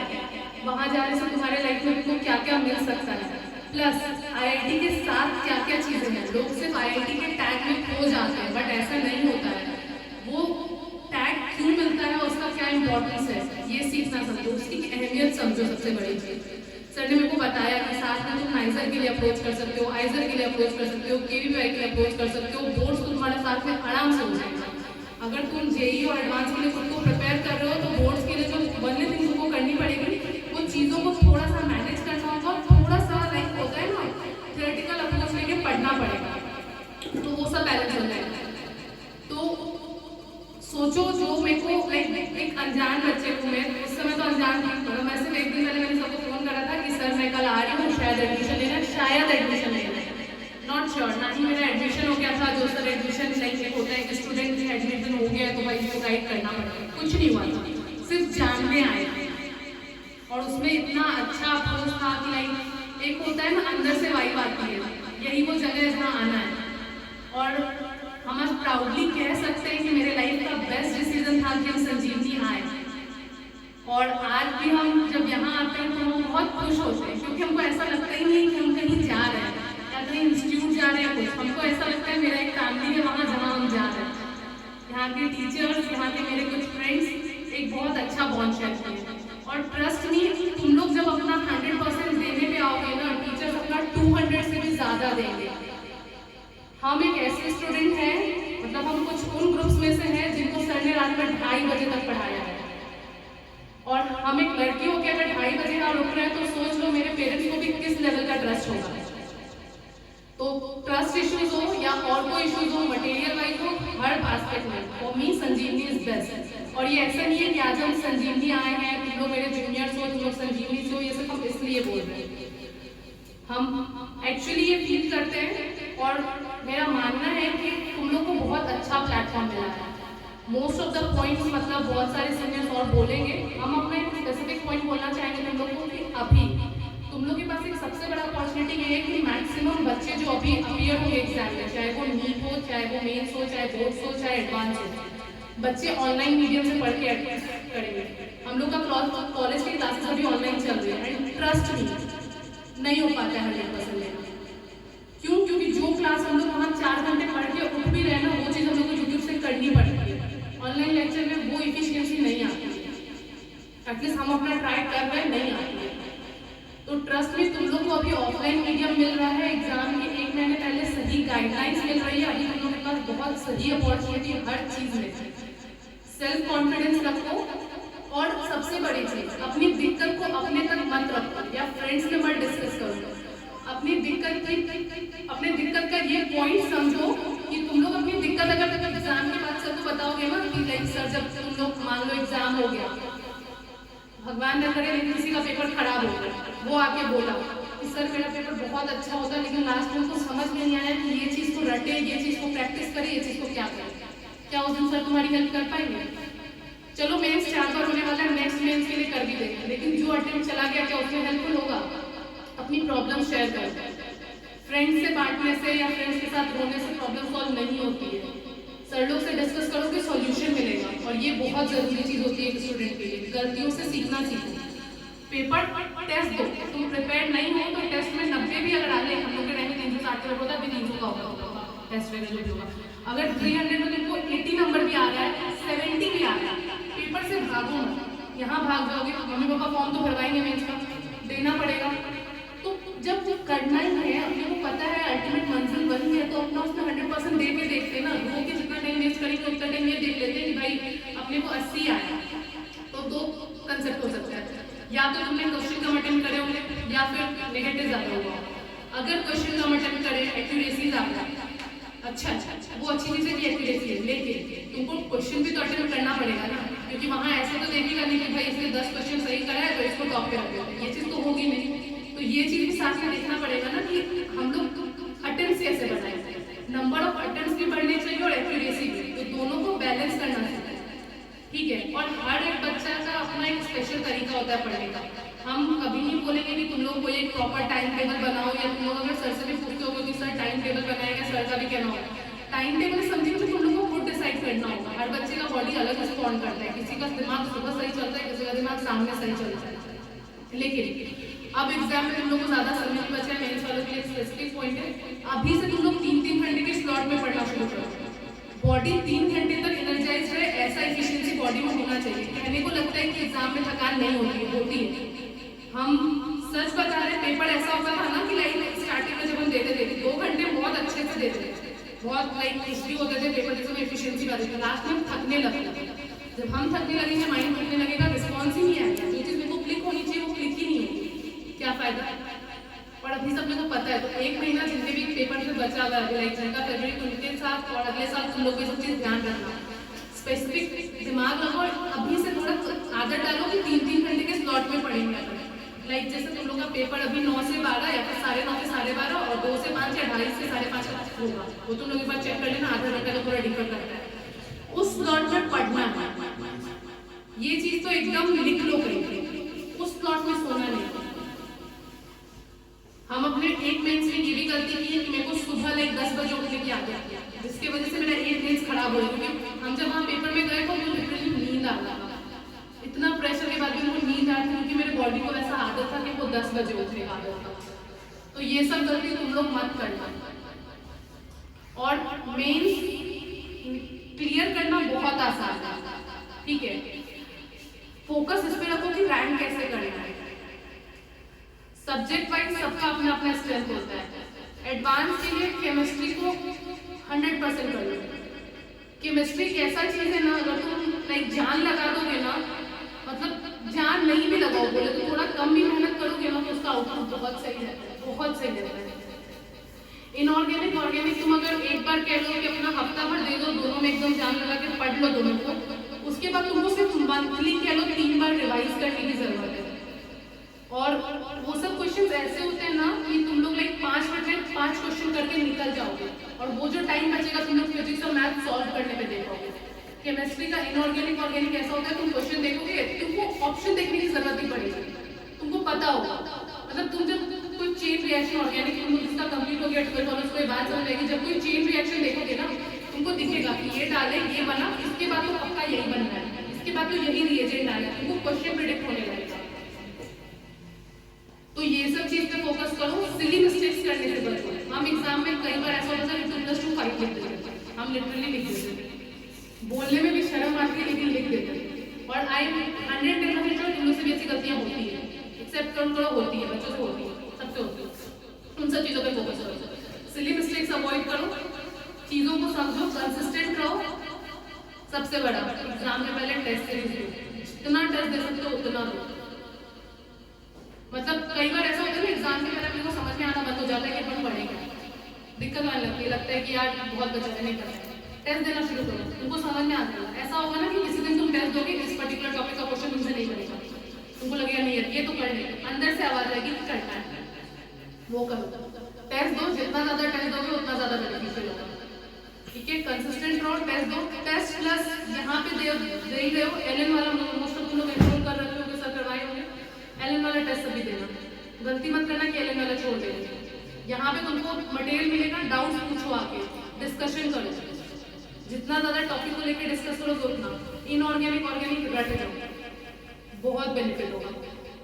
वहाँ जाने से तुम्हारे लाइफ में तुमको क्या क्या मिल सकता है, प्लस IIT के साथ क्या क्या चीजें हैं। लोग सिर्फ IIT के टैग में खो जाते हैं बट ऐसा नहीं होता है, वो टैग क्यों मिलता है, उसका क्या इंपॉर्टेंस है, ये सीखना समझो, उसकी अहमियत समझो। सबसे बड़ी चीज सर ने मेरे को बताया कि साथ में तुम नाइजर के लिए अप्रोच कर सकते हो, आइजर के लिए अप्रोच कर सकते हो, KVY के लिए अप्रोच कर सकते हो, बोर्ड्स तुम्हारे साथ में आराम से हो जाएगा। अगर तुम JEE और एडवांस के लिए खुद को प्रिपेयर कर रहे हो तो बोर्ड्स के लिए जो बनने थिंग्स तुमको करनी पड़ेगी, वो चीज़ों को थोड़ा सा मैनेज करना होगा, थोड़ा सा लाइक होता है ना थियोरेटिकल अप्रोच लेके पढ़ना पड़ेगा, तो वो सब बैलेंस हो जाएगा। तो सोचो जो मेरे को लाइक एक अनजान बच्चे को, मैं उस समय तो अनजान थी, तो मैं सिर्फ एक दिन पहले मैंने सबको फोन करा था कि सर मैं कल आ रही हूँ, शायद एडमिशन लेना, शायद एडमिशन लेना, नॉट श्योर, ना ही मेरा एडमिशन हो गया था। जो सर एडमिशन नहीं होता है कि स्टूडेंट का एडमिशन हो गया तो भाई इसको गाइड करना पड़ता है, कुछ नहीं हुआ था, सिर्फ जानने आए थे। और उसमें इतना अच्छा अप्रोच था कि लाइक एक होता है ना अंदर से वाइब आती है, यही वो जगह है जहाँ आना है। और हम आज प्राउडली कह सकते हैं कि मेरे लाइफ का बेस्ट डिसीजन था कि हम संजीवनी आए। और आज भी हम जब यहाँ आते हैं तो हम बहुत खुश होते हैं, क्योंकि हमको ऐसा लगता ही नहीं कि हम कहीं जा रहे हैं या कहीं इंस्टीट्यूट जा रहे हैं कुछ, हमको ऐसा लगता है मेरा एक फैमिली है वहाँ जहाँ हम जा रहे हैं। यहाँ के टीचर्स, यहाँ के मेरे कुछ फ्रेंड्स एक बहुत अच्छा बॉन्ड शेयर किए। और ट्रस्ट नहीं, तुम लोग जब अपना 100% देने पे आओगे ना, टीचर्स अपना 200 से भी ज़्यादा देंगे। हम एक ऐसे स्टूडेंट हैं, मतलब हम कुछ उन ग्रुप्स में से हैं जिनको सर ने रात में 2:30 बजे तक पढ़ाया है। और हम एक लड़की होकर अगर 2:30 बजे यहाँ रुक रहे हैं तो सोच लो मेरे पेरेंट्स को भी किस लेवल का ट्रस्ट होगा। तो ट्रस्ट इश्यूज हो या और कोई इश्यूज हो, मटेरियल वाइज हो, हर एस्पेक्ट में for me Sanjeevani is best. और ये ऐसा नहीं है कि आज हम संजीवनी आए हैं, तुम लोग मेरे जूनियर्स हो, तुम लोग संजीवनी से हो, ये सब हम इसलिए बोल रहे हैं, हम एक्चुअली ये फील करते हैं। और मेरा मानना है कि तुम लोग को बहुत अच्छा प्लेटफॉर्म मिला है। मोस्ट ऑफ द पॉइंट्स मतलब बहुत सारे सीनियर्स और बोलेंगे, हम अपना एक स्पेसिफिक पॉइंट बोलना चाहेंगे तुम लोग को कि अभी तुम लोग के पास एक सबसे बड़ा अपॉर्चुनिटी ये है कि मैक्सिमम बच्चे जो अभी अपीयर होंगे एग्जाम में, चाहे वो नीट हो, चाहे वो मेंस हो, चाहे बोर्ड्स हो, चाहे एडवांस हो, बच्चे ऑनलाइन मीडियम से पढ़ के एडमिट करेंगे। हम लोग का कॉलेज की क्लासेस अभी ऑनलाइन चल रही है एंड ट्रस्ट नहीं हो पाता है 100% लेना। क्यों? क्योंकि जो क्लास हम लोग वहाँ 4 घंटे पढ़ के उठ भी रहे ना, वो चीज़ हम लोग को यूट्यूब से करनी पड़ती है। ऑनलाइन लेक्चर में वो इफिशियंसी नहीं आती है, एटलीस्ट हम अपना ट्राई कर रहे हैं, नहीं आती है। तो ट्रस्ट में तुम लोग को अभी ऑफलाइन मीडियम मिल रहा है, एग्जाम के 1 महीने पहले सही गाइडलाइंस मिल रही है, अभी तुम लोग के पास बहुत सही अपॉर्चुनिटी हर चीज़ में। सेल्फ कॉन्फिडेंस रखो और सबसे बड़ी चीज़ अपनी दिक्कत को अपने तक मत रखो या फ्रेंड्स में मत डिस्कस करो। अपनी दिक्कत का ये पॉइंट समझो कि तुम लोग अपनी दिक्कत अगर एग्जाम के बाद सर को बताओगे ना कि लाइक सर जब तुम लोग मान लो एग्जाम हो गया, भगवान न करे लेकिन किसी का पेपर खराब हो गया, वो आके बोला कि सर मेरा पेपर बहुत अच्छा होता लेकिन लास्ट में उनको समझ में नहीं आया कि ये चीज़ को रटे, ये चीज़ को प्रैक्टिस करे, ये चीज़ को क्या करे, क्या उस दिन सर तुम्हारी हेल्प कर पाएंगे? चलो मेंस 4 बार होने वाला है, नेक्स्ट मेंस के लिए कर भी देंगे, लेकिन जो अटेम्प्ट चला गया क्या उसमें हेल्पफुल होगा? अपनी प्रॉब्लम शेयर कर, फ्रेंड्स से बांटने से या फ्रेंड्स के साथ रोने से प्रॉब्लम सॉल्व नहीं होती है। सर लोग से डिस्कस करोगे सॉल्यूशन मिलेगा, और ये बहुत जरूरी चीज़ होती है एक स्टूडेंट के लिए। गलतियों से सीखना सीखो। पेपर टेस्ट दो, तुम प्रिपेयर नहीं हो तो टेस्ट में 90 भी अगर आ गए, हम लोग के टाइम में 360 होता है, अभी 300 का होगा टेस्ट में जो भी होगा। अगर 300 में तुमको 80 नंबर भी आ रहा है, 70 भी आ रहा है, पेपर से भागो मत। यहाँ भाग जाओगे मम्मी पापा फॉर्म तो भरवाएंगे, मेंस का देना पड़ेगा। तो जब वो करना ही है, अपने को पता है अल्टीमेट मंजिल वही है, तो अपना उसमें 100% दे के देखते ना, रो के जितना टाइम वेस्ट करेंगे उतना टाइम ये देख लेते हैं कि भाई अपने को 80 आया। तो 2 कंसेप्ट हो सकता है, या तो तुमने क्वेश्चन कम अटेम्प्ट करे होंगे या फिर नेगेटिव ज़्यादा होगा। अगर क्वेश्चन कम अटेम्प्ट करे, एक्यूरेसी ज़्यादा, अच्छा वो अच्छी चीज़ है कि एक्यूरेसी है, लेकिन तुमको क्वेश्चन भी तो अटेम्प्ट करना पड़ेगा ना। क्योंकि वहाँ ऐसे तो देखेगा नहीं कि भाई इसने 10 क्वेश्चन सही करा है तो इसको टॉप पे रखेगा, ये चीज़ तो होगी नहीं। तो ये चीज़ भी साथ में देखना पड़ेगा ना कि हम लोग अटेम्प्ट कैसे बढ़ाएं, नंबर ऑफ अटेम्प्ट भी बढ़ने चाहिए और एक्यूरेसी भी, तो दोनों को बैलेंस करना चाहिए, ठीक है। और हर एक बच्चा का अपना एक स्पेशल तरीका होता है पढ़ने का। हम कभी नहीं बोलेंगे कि तुम लोग कोई एक प्रॉपर टाइम टेबल बनाओ, या तुम लोग अगर सर से भी पूछते हो कि सर टाइम टेबल बनाएगा, सर का भी कहना होगा टाइम टेबल समथिंग तो तुम लोगों को खुद डिसाइड करना होगा। हर बच्चे का बॉडी अलग रिस्पॉन्ड करता है, किसी का दिमाग सुबह सही चलता है, किसी का दिमाग शाम में सही चलता है। लेकिन अब एग्जाम में तुम लोग को ज्यादा समय नहीं बचा है, मेरे वालों के लिए स्पेसिफिक पॉइंट है, अभी से तुम लोग 3-3 घंटे के स्लॉट में पढ़ना शुरू करो। बॉडी 3 घंटे तक एनर्जाइज रहे, ऐसा एफिशिएंसी बॉडी में होना चाहिए। कहने को लगता है कि एग्जाम में थकान नहीं होती है, होती है। हम सच बता रहे, पेपर ऐसा होता था ना कि लाइक स्टार्टिंग में जब हम देते थे 2 घंटे बहुत अच्छे से देते थे, बहुत लाइक खुश भी होते थे पेपर, जिसमें एफिशिएंसी बढ़ती थी। लास्ट में हम थकने लगते, जब हम थकने लगेंगे माइंड थकने लगेगा, रिस्पॉन्स ही नहीं आएगा, जो चीज़ मेरे को क्लिक होनी चाहिए वो क्लिक ही नहीं होगी, क्या फायदा। और अभी सब लोगों को पता है, तो 1 महीना जितने भी पेपर से बचा हुआ है लाइक जनता फरवरी, उनके साथ और अगले साल तुम लोग ये सब चीज़ ध्यान रखना, स्पेसिफिक दिमाग लगाओ और अभी से थोड़ा आदत डालो कि 3-3 घंटे के स्लॉट में पढ़ेंगे। लाइक जैसे तुम लोग का पेपर अभी 9 से 12 या फिर 9:30 से 12:30 और 2 से 5 या 2:30 से 5:30 होगा, वो तुम लोग एक बार चेक कर लेना, आधा घंटा का पूरा डिफर करता है। उस स्लॉट में पढ़ना है, ये चीज तो एकदम लिख लो कहीं, उस स्लॉट में सोना नहीं। हम अपने एक मेंस में ये भी गलती की है कि मेरे को सुबह लाइक 10 बजे उठने की आदत है, जिसकी वजह से मेरा एक मेंस खराब हो गया, क्योंकि हम जब वहाँ पेपर में गए तो मुझे लिटरली नींद आ रहा था, इतना प्रेशर के बाद भी मुझे नींद आ रही थी, क्योंकि मेरे बॉडी को ऐसा आदत था कि वो 10 बजे उठने का आदत था। तो ये सब गलती तुम लोग मत करना। और मेंस क्लियर करना बहुत आसान है, ठीक है। फोकस इस पे रखो कि रैंक कैसे करना है। सब्जेक्ट वाइज सबका अपना अपना स्ट्रेंथ होता है। एडवांस के लिए केमिस्ट्री को 100% कर लो। केमिस्ट्री एक ऐसा चीज है ना, अगर तुम लाइक जान लगा दोगे ना, मतलब जान नहीं भी लगाओ बोले तो थोड़ा कम भी मेहनत करोगे ना, तो उसका आउटपुट बहुत सही रहता है, बहुत सही रहता है। इनऑर्गेनिक ऑर्गेनिक तुम अगर एक बार कह लो कि अपना हफ्ता भर दे दो, दोनों में एकदम जान लगा के पढ़ लो दोनों को, उसके बाद तुमको सिर्फ मंथली कह लो 3 बार रिवाइज करने की जरूरत है। और वो सब क्वेश्चंस ऐसे होते हैं ना कि तुम लोग लाइक 5 मिनट में 5 क्वेश्चन करके निकल जाओगे, और वो जो टाइम बचेगा तुम लोग फिजिक्स और मैथ सॉल्व करने पे दे पाओगे। केमिस्ट्री का इनऑर्गेनिक ऑर्गेनिक ऐसा होता है, तुम क्वेश्चन देखोगे तुमको ऑप्शन देखने की जरूरत नहीं पड़ेगी, तुमको पता होगा। मतलब तुम जब कोई चेन रिएक्शन ऑर्गेनिक तुम जिसका कंप्लीट हो गया 12 और उसको बात समझ आएगी, जब कोई चेन रिएक्शन देखोगे ना तुमको दिखेगा कि ये डाले ये बना, इसके बाद तो पक्का यही बनना है, इसके बाद तो यही रिएजेंट डालना है, तुमको क्वेश्चन प्रेडिक्ट होने लगेगा। तो ये सब चीज पे फोकस करो, सिली मिस्टेक्स करने से बचो। हम एग्जाम में कई बार ऐसा होता है कि 2+2 5 लिख देते हैं, हम लिटरली लिख देते हैं, बोलने में भी शर्म आती है लेकिन लिख देते हैं। और आई 110% तुम लोग से भी ऐसी गलतियां होती है, एक्सेप्ट करो थोड़ा होती है, बच्चों से होती है, सबसे होती है। उन सब चीजों पे फोकस करो, सिली मिस्टेक्स अवॉइड करो, चीजों को समझो, कंसिस्टेंट रहो। सबसे बड़ा एग्जाम के पहले टेस्ट सीरीज दो, जितना टेस्ट दे सकते हो उतना दो। मतलब कई बार ऐसा होता है ना एग्जाम के पहले अपने को समझ में आना बंद हो जाता है कि अपन पढ़ेंगे, दिक्कत आने लगती है, लगता है कि यार बहुत बच्चा नहीं पढ़ा है। टेस्ट देना शुरू करो, तुमको समझ में आ जाएगा। ऐसा होगा ना कि किसी दिन तुम टेस्ट दोगे, इस पर्टिकुलर टॉपिक का क्वेश्चन तुमसे नहीं बनेगा, तुमको लगेगा नहीं यार ये तो कर लेंगे, अंदर से आवाज आएगी कि करना है, वो करो। टेस्ट दो, जितना ज्यादा टेस्ट दोगे उतना ज्यादा बेनिफिशियल होगा, ठीक है। कंसिस्टेंट रहो, टेस्ट दो। टेस्ट प्लस यहाँ पे दे ही रहे हो, एलएन वाला मोस्ट ऑफ तुम लोग एनरोल कर रखे होंगे, सर करवाए होंगे, एलएन वाला टेस्ट सभी देना। गलती मत करना कि एलएन वाला छोड़ देना। यहाँ पे तुमको मटेरियल मिलेगा, डाउट्स पूछो, आके डिस्कशन करो, जितना ज्यादा टॉपिक को लेकर डिस्कस करोगे उतना इनऑर्गेनिक ऑर्गेनिक रट जाओ, बहुत बेनिफिट होगा।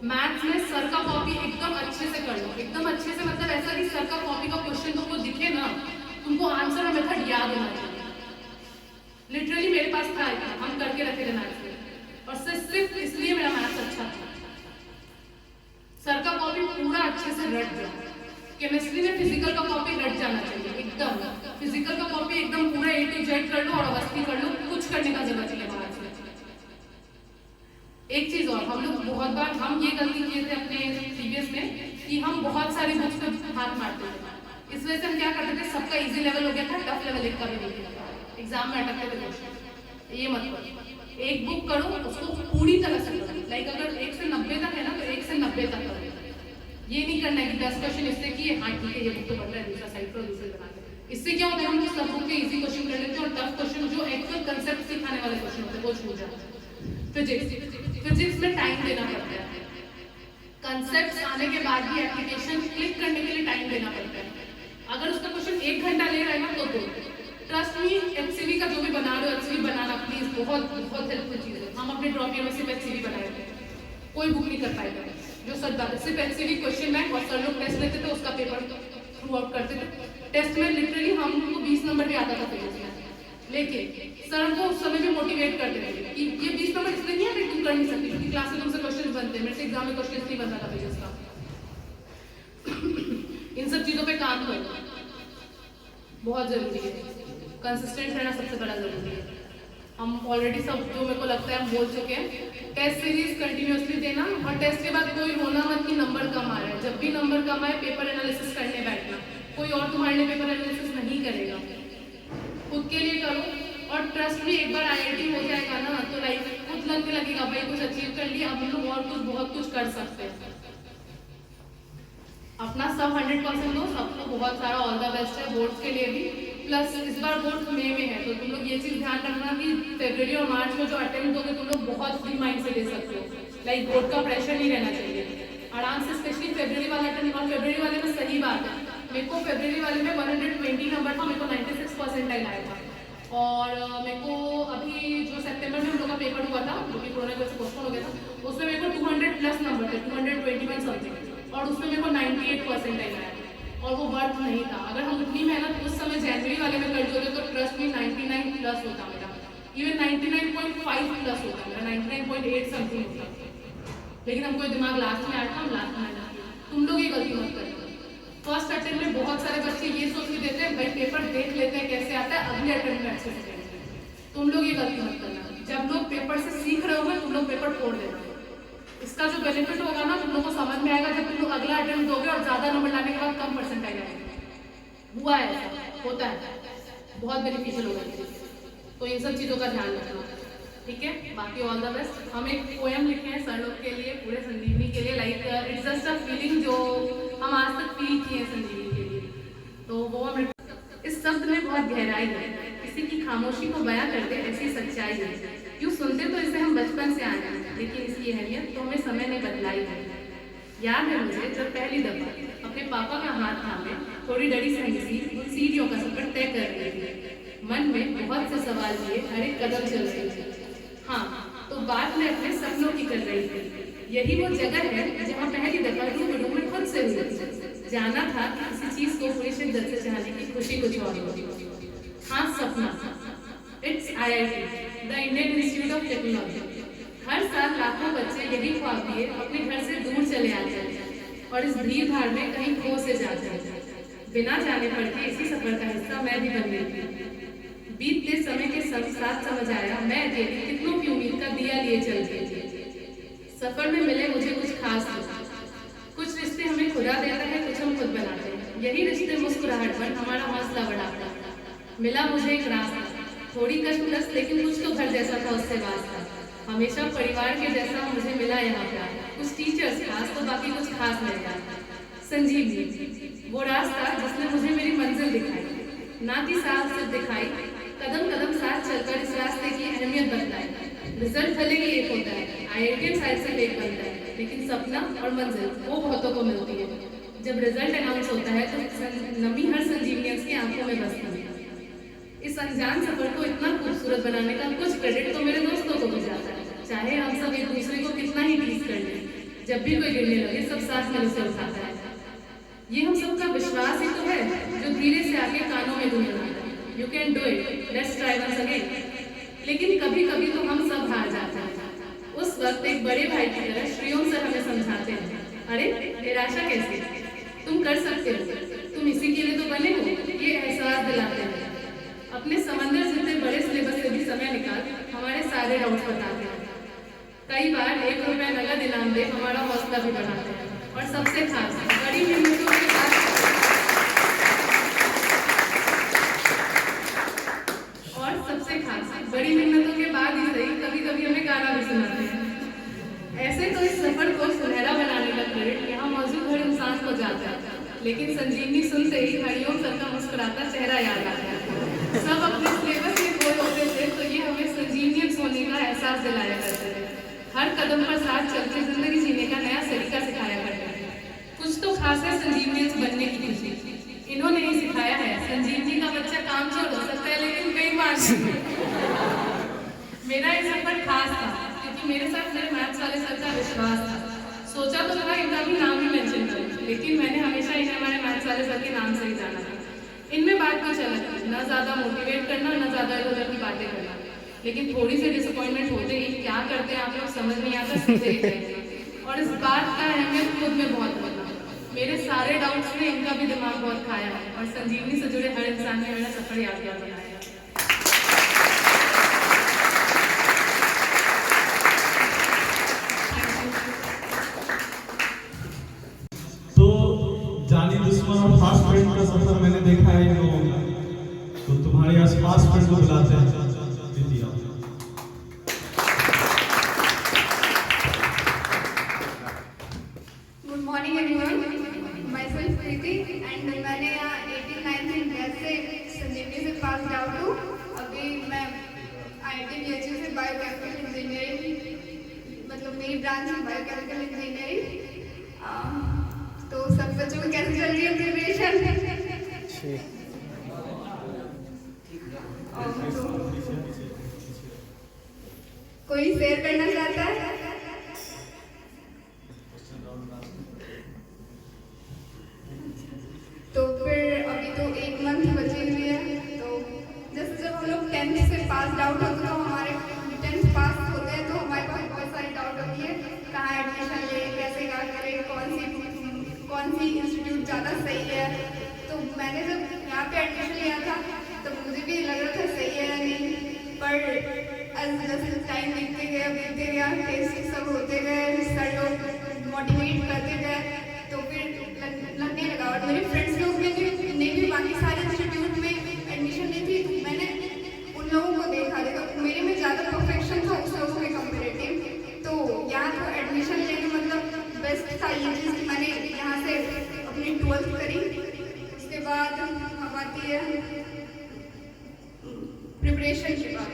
मैथ्स में सर का कॉपी एकदम अच्छे से कर लो, एकदम अच्छे से, मतलब ऐसा कि सर का कॉपी का क्वेश्चन तुमको दिखे ना, तुमको आंसर और मेथड याद होना चाहिए। लिटरली मेरे पास था, हम करके रखे थे मैथ्स में, और सिर्फ इसलिए मेरा मैथ्स अच्छा था। सर का कॉपी पूरा अच्छे से रट जाओ। केमिस्ट्री में फिजिकल का कॉपी रट जाना चाहिए एकदम, फिजिकल का कॉपी एकदम पूरा A to Z कर लो और अवस्थी कर लो, कुछ करने का जरूरत नहीं है बाहर से। एक चीज और, हम लोग बहुत बार हम ये गलती किए थे अपने प्रीवियस में कि हम बहुत सारी बुक्स पे हाथ मारते थे, इस वजह से हम क्या करते थे, सबका इजी लेवल हो गया था, टफ लेवल एक का भी नहीं था, एग्जाम में अटकते थे क्वेश्चन। ये मत करो, एक बुक करो, उसको पूरी तरह से करो। लाइक अगर 1 से 90 तक है ना, तो 1 से 90 तक करो। ये नहीं करना है कि 10 क्वेश्चन इससे किए, हाँ ठीक है ये बुक तो पढ़ रहा है, दूसरा साइड पर दूसरे बना दे। इससे क्या होता है, हम सब बुक के इजी क्वेश्चन कर लेते हैं और टफ क्वेश्चन जो एक्चुअल कंसेप्ट सिखाने वाले क्वेश्चन होते हैं वो छूट जाते हैं। फिजिक्स में टाइम देना पड़ता है, कंसेप्ट आने के बाद भी एप्लीकेशन क्लिक करने के लिए टाइम देना पड़ता है। अगर उसका क्वेश्चन 1 घंटा ले रहा है ना तो ट्रस्ट मी, एचसीवी का जो भी बना रहे हो एचसीवी बनाना प्लीज, बहुत बहुत हेल्पफुल चीज है। हम अपने ड्रॉप ईयर में सिर्फ एचसीवी बनाए थे, कोई बुक नहीं कर पाएगा जो सच बात है। सिर्फ एचसीवी क्वेश्चन बैंक और सर लोग टेस्ट लेते थे, उसका पेपर थ्रू आउट करते थे। टेस्ट में लिटरली हमको 20 नंबर भी आता था फिजिक्स में, लेकिन सर को उस समय भी मोटिवेट करते थे कि ये 20 नंबर इसलिए नहीं है कि तुम कर नहीं सकती, क्योंकि क्लास में तुमसे क्वेश्चन बनते हैं, मेरे से एग्जाम में क्वेश्चन नहीं बनता था फिजिक्स का। इन सब चीजों पे काम करो, बहुत जरूरी है। कंसिस्टेंट रहना सबसे बड़ा जरूरी है। हम ऑलरेडी सब जो मेरे को लगता है हम बोल चुके हैं। टेस्ट सीरीज कंटिन्यूअसली देना और टेस्ट के बाद कोई रोना मत कि नंबर कम आ रहा है। जब भी नंबर कम आए पेपर एनालिसिस करने बैठना, कोई और तुम्हारे लिए पेपर एनालिसिस नहीं करेगा, खुद के लिए करो। और ट्रस्ट में एक बार आईआईटी हो जाएगा ना तो लाइफ खुद लगने लगेगा भाई कुछ अचीव कर लिया, अब हम लोग और कुछ बहुत कुछ कर सकते हैं। अपना सब 100% दो, सबको बहुत सारा ऑल द बेस्ट है बोर्ड्स के लिए भी। प्लस इस बार बोर्ड मई में है तो तुम लोग ये चीज ध्यान रखना कि फरवरी और मार्च में जो अटेम्प्ट दोगे तुम लोग बहुत फ्री माइंड से दे सकते हो। लाइक बोर्ड का प्रेशर नहीं रहना चाहिए, आराम से। स्पेशली फरवरी वाला अटेम्प्ट, और फरवरी वाले में सही बात है, मेरे को फरवरी वाले में 120 नंबर था, मेरे को 96 परसेंटाइल आया था। और मेरे को अभी जो सितंबर में हम लोग का पेपर हुआ था, जो कि कोरोना की वजह से पोस्टपोन हो गया था, उसमें मेरे को 200 प्लस नंबर थे, 221 समथिंग, और उसमें मेरे को 98 परसेंटाइल आया और वो वर्थ नहीं था। अगर हम उतनी मेहनत उस समय जनवरी वाले में कर होते तो ट्रस्ट में 99 प्लस होता मेरा, इवन 99.5 प्लस होता मेरा, 99.8 समथिंग होता। लेकिन हमको दिमाग लास्ट में आया था, हम लास्ट में आया। तुम लोग ये गलती मत करो। फर्स्ट अटेम्प्ट में बहुत सारे बच्चे ये सोच के देते हैं भाई पेपर देख लेते हैं कैसे आता है, अगले अटेम्प्ट में अच्छे से करेंगे। तुम लोग ये गलती मत करना। जब लोग पेपर से सीख रहे होंगे तुम लोग पेपर फोड़ देना। इसका जो बेनिफिट होगा ना तुम लोग को समझ में आएगा जब तुम लोग अगला अटेम्प्ट दोगे और ज्यादा नंबर लाने के बाद कम परसेंटाइल आएगा। हुआ है, ऐसा होता है, बहुत बेनिफिशियल होगा। तो इन सब चीजों का ध्यान रखना, ठीक है। बाकी ऑल द बेस्ट। हम एक पोएम लिखे हैं सर लोग के लिए, पूरे संजीवनी के लिए। Like it's just a feeling जो हम आज तक फील किए हैं संजीवनी के लिए, तो वो हम। इस शब्द में बहुत गहराई है, किसी की खामोशी को बयां करते ऐसी सच्चाई है। यूँ सुनते तो इसे हम बचपन से आए हैं, लेकिन इसकी अहमियत तो हमें समय ने बदलाई है। याद है मुझे जब पहली दफा अपने पापा का हाथ थामे थोड़ी डरी सही सी उन सीढ़ियों का सफर तय कर रही थी। मन में बहुत से सवाल लिए हर एक कदम चल रही थी। हाँ, तो बात मैं अपने सपनों की कर रही थी। यही वो जगह है जहाँ पहली दफा रूबरू में खुद से हुई। जाना था कि किसी चीज को पूरी शिद्दत से चाहने की खुशी कुछ और होती। हाँ, सपना। It's IIT, the Indian Institute of Technology. हर साल लाखों बच्चे यही ख्वाब लिए अपने घर से दूर चले आते हैं और इस भीड़ भाड़ में कहीं खो से जाते हैं। बिना जाने पर के इसी सफर का हिस्सा मैं भी बन गई थी। बीतते समय के साथ समझ आया मैं अकेली कितनों की उम्मीद का दिया लिए चलती थी। सफर में मिले मुझे कुछ खास लोग। कुछ रिश्ते हमें खुदा देता है, कुछ हम खुद बनाते हैं। यही रिश्ते मुस्कुराहट पर हमारा हौसला बढ़ाता। मिला मुझे एक रास्ता, थोड़ी कश्मकश लेकिन कुछ तो घर जैसा था उससे वास्ता। हमेशा परिवार के जैसा मुझे मिला यहाँ प्यार। कुछ टीचर्स खास तो बाकी कुछ खास नहीं था। संजीवनी, वो रास्ता जिसने मुझे मेरी मंजिल दिखाई। ना कि साफ सिर्फ दिखाई, कदम कदम साथ चलकर इस रास्ते की अहमियत बताई। रिजल्ट भले ही एक होता है, IIT साइड से एक बनता है, लेकिन सपना और मंजिल वो बहुतों को मिलती है। जब रिजल्ट अनाउंस होता है तो नमी हर संजीवनियंस की आंखों में बसती है। इस अनजान सफर को इतना खूबसूरत बनाने का कुछ क्रेडिट तो मेरे दोस्तों को भी जाता है। चाहे हम सब एक दूसरे को कितना ही टीज कर लें, जब भी कोई गिरने लगे सब साथ में उसे उठाता है। ये हम सबका विश्वास ही तो है जो धीरे से आके कानों में गुनगुनाता है। You can do it, let's try once again. लेकिन कभी कभी तो हम सब हार जाते हैं। उस वक्त एक बड़े भाई की तरह श्रीओम सर हमें समझाते हैं, अरे निराशा कैसे, तुम कर सकते हो, तुम इसी के लिए तो बने हो। ये एहसास दिलाते हैं। अपने समंदर जितने बड़े सिलेबस से भी समय निकाल हमारे सारे डाउट्स बताते हैं। कई बार 1 रुपया नगद इनाम दे हमारा हौसला भी बढ़ाते हैं। और सबसे खास बड़ी मेहनतों के साथ बड़ी मेहनतों के बाद ही सही कभी संजीवनी सुनते ही हरिओम सर का मुस्कुराता चेहरा याद आ गया। सब अपने सिलेबस में गोल होते थे तो ये हमें संजीवनियन होने का एहसास दिलाया करते थे। हर कदम पर साथ चलकर जिंदगी जीने का नया तरीका सिखाया करते थे। कुछ तो खास है संजीवनियन बनने की खुशी, इन्होंने ही सिखाया है। संजीवनी का बच्चा कामचोर हो सकता है लेकिन बेईमान नहीं। मेरा ये सफर खास था क्योंकि मेरे साथ मेरे मैथ्स वाले सर का विश्वास था। सोचा तो था इनका भी नाम ही मेंशन करूं, लेकिन मैंने हमेशा इन्हें हमारे मैथ्स वाले सर के नाम से ही जाना था। इनमें बात कुछ अलग थी, न ज़्यादा मोटिवेट करना न ज़्यादा इधर उधर की बातें करना, लेकिन थोड़ी सी डिसअपॉइंटमेंट होते ही क्या करते हैं आप लोग समझ नहीं आता, सीधे ही जाएंगे। और इस बात का अहमियत खुद में बहुत होता। मेरे सारे डाउट्स ने इनका भी दिमाग बहुत खाया है और संजीवनी से जुड़े हर इंसान ने मेरा सफर यादगार बनाया है। तो जानी दुश्मन और फास्ट फ्रेंड का सफर मैंने देखा है इन लोगों का, तो तुम्हारे आज फास्ट फ्रेंड को बुलाते हैं। दीदी आओ। Good morning everyone, my self Preeti and मैंने यहाँ 18 19 गैस से संजीवनी से पास आउट हूँ। अभी मैं IIT BHU से बायोकेमिकल इंजीनियरिंग, मतलब मेरी ब्रांच है बायोकेमिकल इंजीनियरिंग। तो सब बच्चों को कैसे चल रही है प्रिपरेशन? कोई शेयर करना चाहता है? तो फिर अभी तो 1 मंथ बची हुई है। तो जैसे जब हम लोग 10th से पास आउट होते तो हमारे 10th पास होते हैं तो हमारे पास बहुत सारी डाउट होती है, कहाँ एडमिशन ले, कैसे क्या करें, कौन सी इंस्टीट्यूट ज़्यादा सही है। तो मैंने जब यहाँ पे एडमिशन लिया था तो मुझे भी लग रहा था सही है या नहीं, पर जैसे टाइम बीतते गया टेस्ट सब होते गए, सर लोग मोटिवेट करते गए तो फिर लगने लगा। और मेरे फ्रेंड्स लोग ने भी बाकी सारे इंस्टीट्यूट में एडमिशन ली थी, तो मैंने उन लोगों को देखा तो मेरे में ज़्यादा परफेक्शन था उस लोगों के कंपेरेटिव। तो यहाँ तो एडमिशन लेने मतलब बेस्ट था ये चीज़ कि मैंने यहाँ से अपनी 12th करी। उसके बाद अब आती है प्रिपरेशन की बात।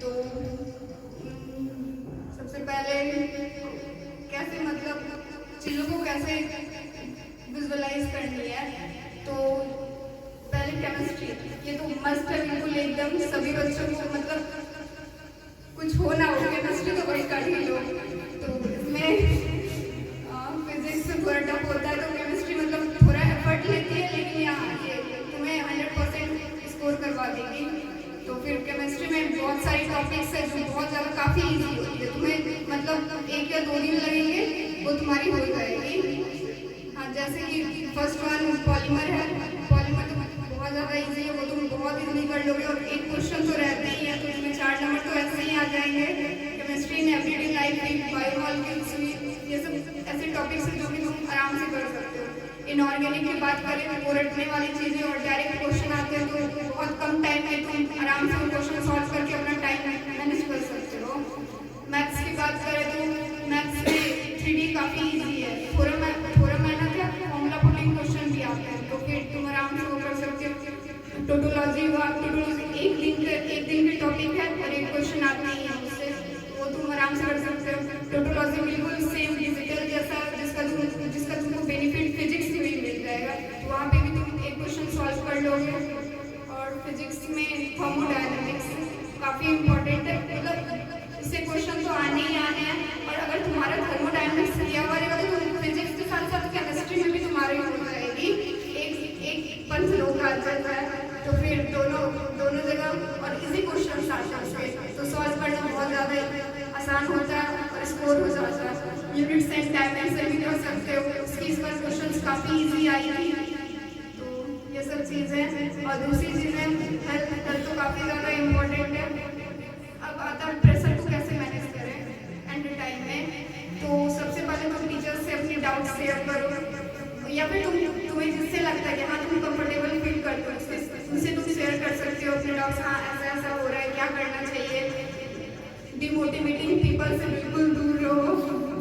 तो सबसे पहले कैसे मतलब चीज़ों को कैसे विजुअलाइज करनी है, तो पहले केमिस्ट्री ये तो मस्ट है बिल्कुल एकदम सभी बच्चों को, मतलब कुछ हो ना हो केमिस्ट्री तो बड़ी कर ही लो। तो इसमें फिजिक्स से थोड़ा टफ होता है, तो केमिस्ट्री मतलब थोड़ा एफर्ट लेती है लेकिन यहाँ ये तुम्हें 100% स्कोर करवा देगी। तो फिर केमिस्ट्री में बहुत सारी टॉपिक्स है जो बहुत ज़्यादा काफ़ी ईजी होती है, तुम्हें मतलब 1 या 2 दिन लगेंगे वो तुम्हारी हो जाएगी। हाँ, जैसे कि फर्स्ट वन पॉलीमर है, पॉलीमर तो बहुत ज़्यादा ईजी है, वो तुम बहुत ईजिली कर लोगे और एक क्वेश्चन तो रहता ही है, तो इसमें 4 नंबर तो ऐसे ही आ जाएंगे। केमिस्ट्री में एवरीडे लाइफ में बायोमॉलिक्यूल्स ये सब ऐसे टॉपिक्स हैं जो कि तुम आराम से कर सकते हो। इनऑर्गेनिक की बात करें तो वो रटने वाली चीज़ें और डायरेक्ट क्वेश्चन आते हैं, तो बहुत कम टाइम में तुम आराम से क्वेश्चन सॉल्व करके अपना टाइम मैनेज कर सकते हो। मैथ्स की बात करें तो मैथ्स में 3D काफ़ी ईजी है, थोड़ा मेहनत है, फॉर्मूला पुटिंग क्वेश्चन भी आते हैं, तो फिर तुम आराम से वो कर सकते हो। टोटोलॉजी हुआ, टोटोलॉजी एक दिन की टॉपिक है और एक क्वेश्चन आता ही है उससे, वो तुम आराम से कर सकते हो। टोटोलॉजी बिल्कुल सेम डिजिटल जैसा जिसका तुमको बेनिफिट फिजिक्स में भी मिल जाएगा, तो वहाँ पे भी तुम एक क्वेश्चन सॉल्व कर लोगे। और फिजिक्स में थर्मोडायनेमिक्स काफ़ी इंपॉर्टेंट है, मतलब इससे क्वेश्चन तो आने ही आने हैं, और अगर तुम्हारा थर्मोडायनेमिक्स लिया हुआ रहेगा तो तुम फिजिक्स के साथ साथ केमिस्ट्री में भी तुम्हारी हो जाएगी, एक पंच लोग आ जाता है, तो फिर दोनों जगह और इजी क्वेश्चन आते हैं, तो सॉल्व करना बहुत ज़्यादा आसान होता है और स्कोर हो जाता है। यूनिट्स एंड डायमेंशन भी कर सकते हो, उसकी इस पर क्वेश्चन काफ़ी ईजी आई थी। तो ये सब चीज़ें, और दूसरी चीज़ें हेल्थ तो काफ़ी ज़्यादा इम्पोर्टेंट है। अब आता है प्रेशर को कैसे मैनेज करें एंड टाइम में। तो सबसे पहले तुम टीचर से अपनी डाउट शेयर करो, या फिर तुम्हें जिससे लगता है कि हाँ तुम कंफर्टेबल फील करते हो उनसे तुम शेयर कर सकते हो अपने डाउट्स। हाँ ऐसा हो रहा है, क्या करना चाहिए। डिमोटिवेटिंग पीपल से बिल्कुल दूर रहो,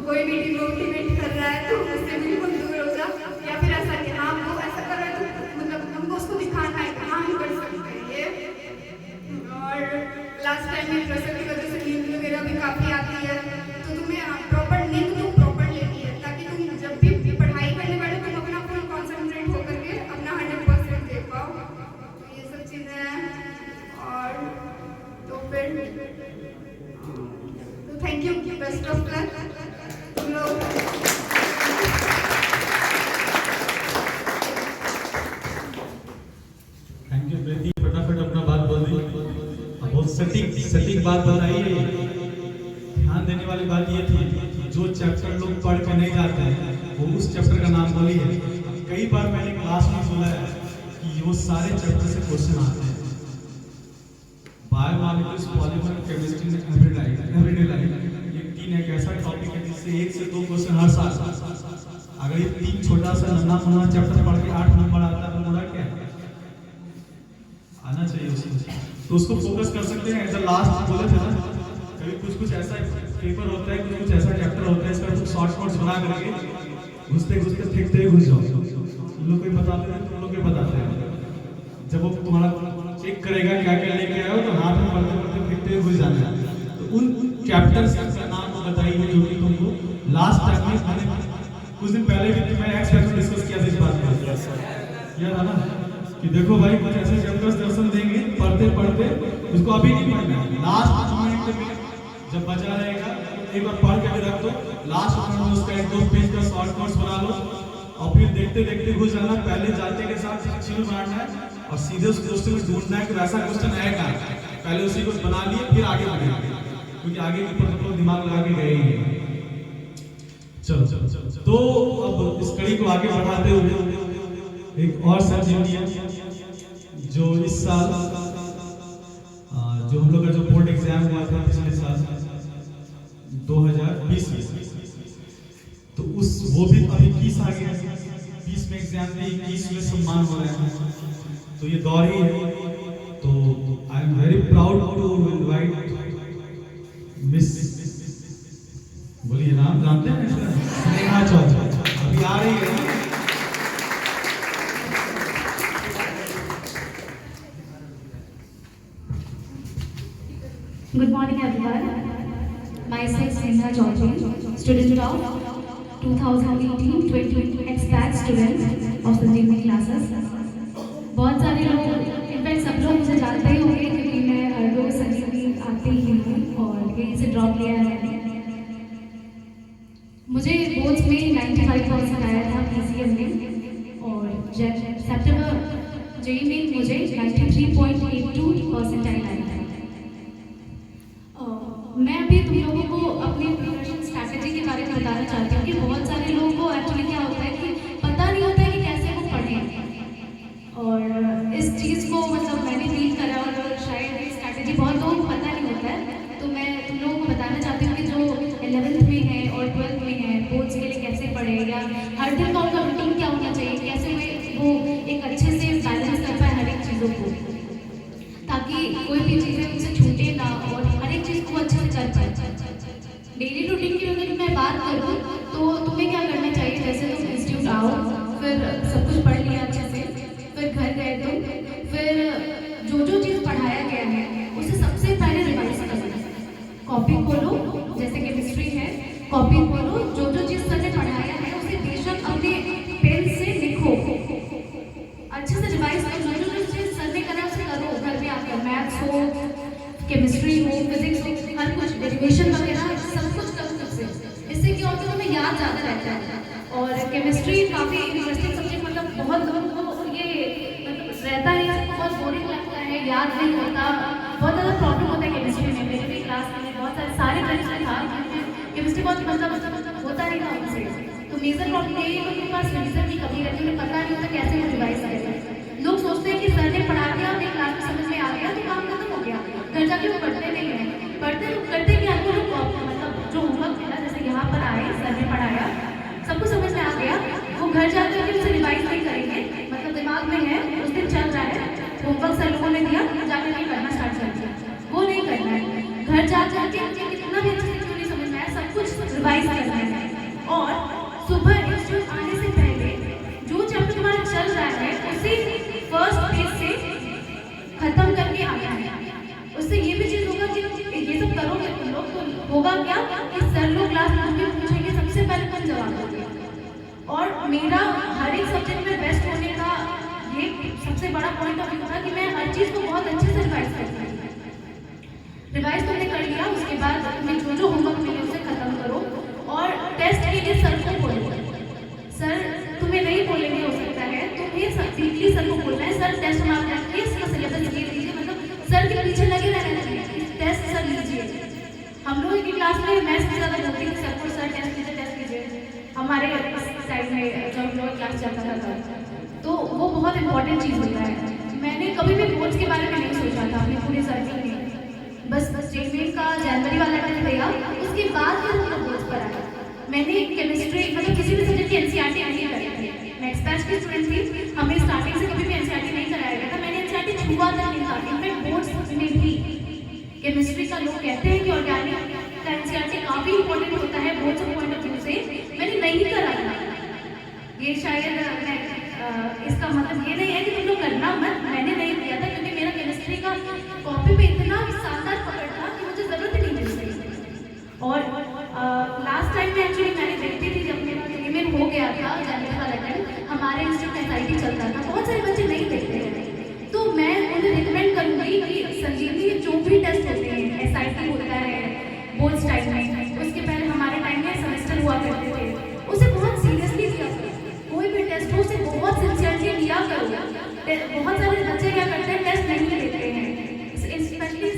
कोई भी डिमोटिवेट कर रहा है तो उससे बिल्कुल दूर हो जाओ, या फिर ऐसा कि हाँ वो ऐसा बात बताई है, ध्यान देने वाली बात ये थी कि जो चैप्टर लोग पढ़ के नहीं जाते हैं वो उस चैप्टर का नाम बोली है। कई बार मैंने क्लास में सुना है कि वो सारे चैप्टर से क्वेश्चन आते हैं। बायोमॉलिक्यूल्स, पॉलीमर, केमिस्ट्री में एवरीडे लाइफ, ये तीन एक ऐसा टॉपिक है जिससे 1 से 2 क्वेश्चन हर साल। अगर ये 3 छोटा सा नन्हा मुन्ना चैप्टर पढ़ के 8 नंबर आता है तो मुड़ा क्या आना चाहिए उसको, तो उसको फोकस कर सकते हैं। एज अ लास्ट बोले थे ना, कभी कुछ ऐसा पेपर होता है, कुछ ऐसा चैप्टर होता है, इसका कुछ शॉर्ट नोट्स बना करके घुसते फेंकते ही घुस जाओ। तुम लोग कोई बताते हैं, तुम लोग बताते हैं, जब वो तुम्हारा चेक करेगा क्या क्या लेके आए हो तो हाथ में पढ़ते पढ़ते फेंकते हुए घुस जाना है। तो उन चैप्टर्स का नाम बताइए जो कि तुमको लास्ट टाइम में मैंने कुछ दिन पहले भी मैं एक्स में डिस्कस किया था इस बात पर, याद है ना कि देखो भाई कुछ ऐसे चैप्टर्स दर्शन देंगे पढ़ते पढ़ते, उसको अभी नहीं पढ़ना है, लास्ट मोमेंट में जब बचा रहेगा एक बार पढ़ के भी रख दो, लास्ट मोमेंट में उसका 1-2 पेज का शॉर्ट नोट्स बना लो और फिर देखते देखते घुस जाना। पहले जाते के साथ चिल मारना है और सीधे उस क्वेश्चन में ढूंढना है कि ऐसा क्वेश्चन आएगा, पहले उसी को बना लिए फिर आगे बढ़ेंगे, क्योंकि आगे के ऊपर तो दिमाग लगा के गए ही। चलो तो अब इस कड़ी को आगे बढ़ाते हुए एक और सब्जेक्ट है जो इस साल जो हम लोग का जो बोर्ड एग्जाम हुआ था पिछले साल 2020 में, तो उस वो भी अभी 21 आ गया, 20 में एग्जाम दी, 21 में सम्मान हो रहे हैं, तो ये दौर ही है। तो I am very proud to invite miss, बोलिए नाम जानते हैं इसका, स्नेहा चौधरी अभी आ रही है। Good morning everyone. Myself Sneha Chaudhary, student of 2018-20 expat student of Sanjeevani classes. बहुत सारे लोग, इनफैक्ट सब लोग मुझे जानते ही होंगे क्योंकि मैं हर रोज संजीवनी आती ही हूँ और यहीं से ड्रॉप लिया है मैंने। मुझे बोर्ड्स में 95% आया था PCM में और सितंबर जेई में मुझे 93.82% आया था। मैं अभी तुम लोगों को अपनी प्रिपरेशन स्ट्रैटेजी के बारे में बताना चाहती हूँ कि बहुत सारे लोगों को एक्चुअली क्या होता है कि पता नहीं होता है कि कैसे वो पढ़ें, और इस चीज़ को मतलब मैंने फील करा और शायद ये स्ट्रैटेजी बहुत लोगों को पता नहीं होता है। तो मैं तुम लोगों को बताना चाहती हूँ कि जो 11th में है और 12th में है बोर्ड्स के लिए कैसे पढ़े, या हर दिन का उनका रूटीन क्या होना चाहिए, कैसे वो एक अच्छे से बैलेंस कर पाए हर एक चीज़ों को, ताकि कोई भी चीज़ें उनसे छूटे ना और हर एक चीज़ को अच्छे से कर पाए। डेली रूटीन की अगर मैं बात करूँ तो तुम्हें क्या करना चाहिए, जैसे तुम इंस्टीट्यूट आओ, फिर सब कुछ पढ़ लिया अच्छे से, फिर घर गए तुम, फिर जो चीज़ पढ़ाया गया है उसे सबसे पहले रिवाइज करो। कॉपी खोलो, जैसे केमिस्ट्री है, कॉपी खोलो, जो चीज़ सर ने पढ़ाया है उसे बेशक अपने पेन से लिखो, अच्छे से रिवाइज करो। जो चीज़ सर ने करा उसे करो घर में आकर, मैथ्स हो, केमिस्ट्री हो, फिजिक्स हो, हर कुछ डेरिवेशन वगैरह सब कुछ करो खुद से। इससे क्या होता है तुम्हें याद ज़्यादा रहता है। और केमिस्ट्री काफ़ी इंटरेस्टिंग सब्जेक्ट, मतलब बहुत लोगों को ये मतलब रहता है, सबको बहुत बोरिंग लगता है, याद नहीं होता, बहुत ज़्यादा प्रॉब्लम होता है केमिस्ट्री में। मेरे भी क्लास में बहुत सारे केमिस्ट्री था, केमिस्ट्री बहुत मतलब होता नहीं था उनसे। तो मेजर प्रॉब्लम यही है कि उनके पास रिविजन की कमी रहती है, उन्हें पता नहीं होता कैसे वो रिवाइज करें। लोग सोचते हैं कि सर ने पढ़ा दिया, अपने क्लास में समझ में आ गया तो काम खत्म हो गया, घर जाके वो पढ़ते नहीं हैं। करते क्या आपको लोग मतलब जो होमवर्क मिला, जैसे यहाँ पर आए सर ने पढ़ाया, सबको समझ में आ गया, वो घर जाकर के उसे रिवाइज नहीं करेंगे, मतलब दिमाग में है उस दिन चल रहा है, होमवर्क सर लोगों ने दिया जाके नहीं पढ़ना स्टार्ट कर दिया, वो नहीं करना है। घर जाकर के कितना भी अच्छे से क्यों नहीं समझ में आया, सब कुछ रिवाइज करना है। और सुबह इंस्टीट्यूट आने से पहले जो चैप्टर तुम्हारा चल रहा है उसे फर्स्ट पेज से खत्म करके आना है। उससे ये भी चीज़ होगा कि ये सब करोगे तुम लोग तो होगा क्या कि सर लोग क्लास में पूछेंगे, सबसे पहले तुम जवाब दोगे। और मेरा हर एक सब्जेक्ट में बेस्ट होने का ये सबसे बड़ा पॉइंट अभी होगा कि मैं हर चीज़ को बहुत अच्छे से रिवाइज करती हूँ। रिवाइज तुमने कर लिया, उसके बाद तुम्हें जो होमवर्क मिले उसे खत्म करो और टेस्ट के लिए सर को बोलो। सर तुम्हें नहीं बोलेंगे हो सकता है, तुम्हें वीकली सर को बोलना है, सर टेस्ट मार्क रखिए, इसका सिलेबस ये लीजिए, मतलब सर के पीछे लगे रहना चाहिए, टेस्ट सर हम लोगों की क्लास में मैं सबसे ज़्यादा बोलती थी सबको, सर टेस्ट कीजिए हमारे टाइम में जब हम लोग क्लास चलता था। तो वो बहुत इंपॉर्टेंट चीज़ होता है। मैंने कभी भी बोर्ड्स के बारे में नहीं सोचा था अपने पूरे सर्किल में, बस जेईई का जनवरी वाला टेस्ट दिया, उसके बाद फिर हम लोग बोर्ड्स पर आए। मैंने केमिस्ट्री मतलब किसी भी सब्जेक्ट की एनसीईआरटी नहीं कराई थी, मैं एक्सपैच की स्टूडेंट थी, हमें स्टार्टिंग से कभी भी एनसीईआरटी नहीं कराया गया था, मैंने एनसीईआरटी छुआ तक नहीं था। इनफैक्ट बोर्ड्स में भी केमिस्ट्री का लोग कहते हैं कि ऑर्गेनिक का एनसीईआरटी काफ़ी इंपॉर्टेंट होता है boards of point of view से, मैंने नहीं कराया। ये शायद मैं इसका मतलब ये नहीं है कि तुम लोग करना मत, मैंने नहीं किया था क्योंकि मेरा केमिस्ट्री का कॉपी पे इतना शानदार पकड़ था कि मुझे ज़रूरत ही नहीं थी। और लास्ट टाइम में एक्चुअली मैंने देखती थी जब मेरा पेमेंट हो गया था जनवरी वाला टाइम, हमारे इंस्टीट्यूट में एसआईटी चलता था, बहुत सारे बच्चे नहीं देखते हैं, तो मैं उन्हें रिकमेंड करूँगी कि संजीवनी जो भी टेस्ट होते हैं, एसआईटी होता है बोर्ड्स टाइम में, उसके पहले हमारे टाइम में सेमेस्टर हुआ करते थे, उसे बहुत सीरियसली लिया करो, कोई भी टेस्ट हो उसे बहुत सिंसियरली लिया करो। बहुत सारे बच्चे क्या करते हैं टेस्ट नहीं लेते हैं, स्पेशली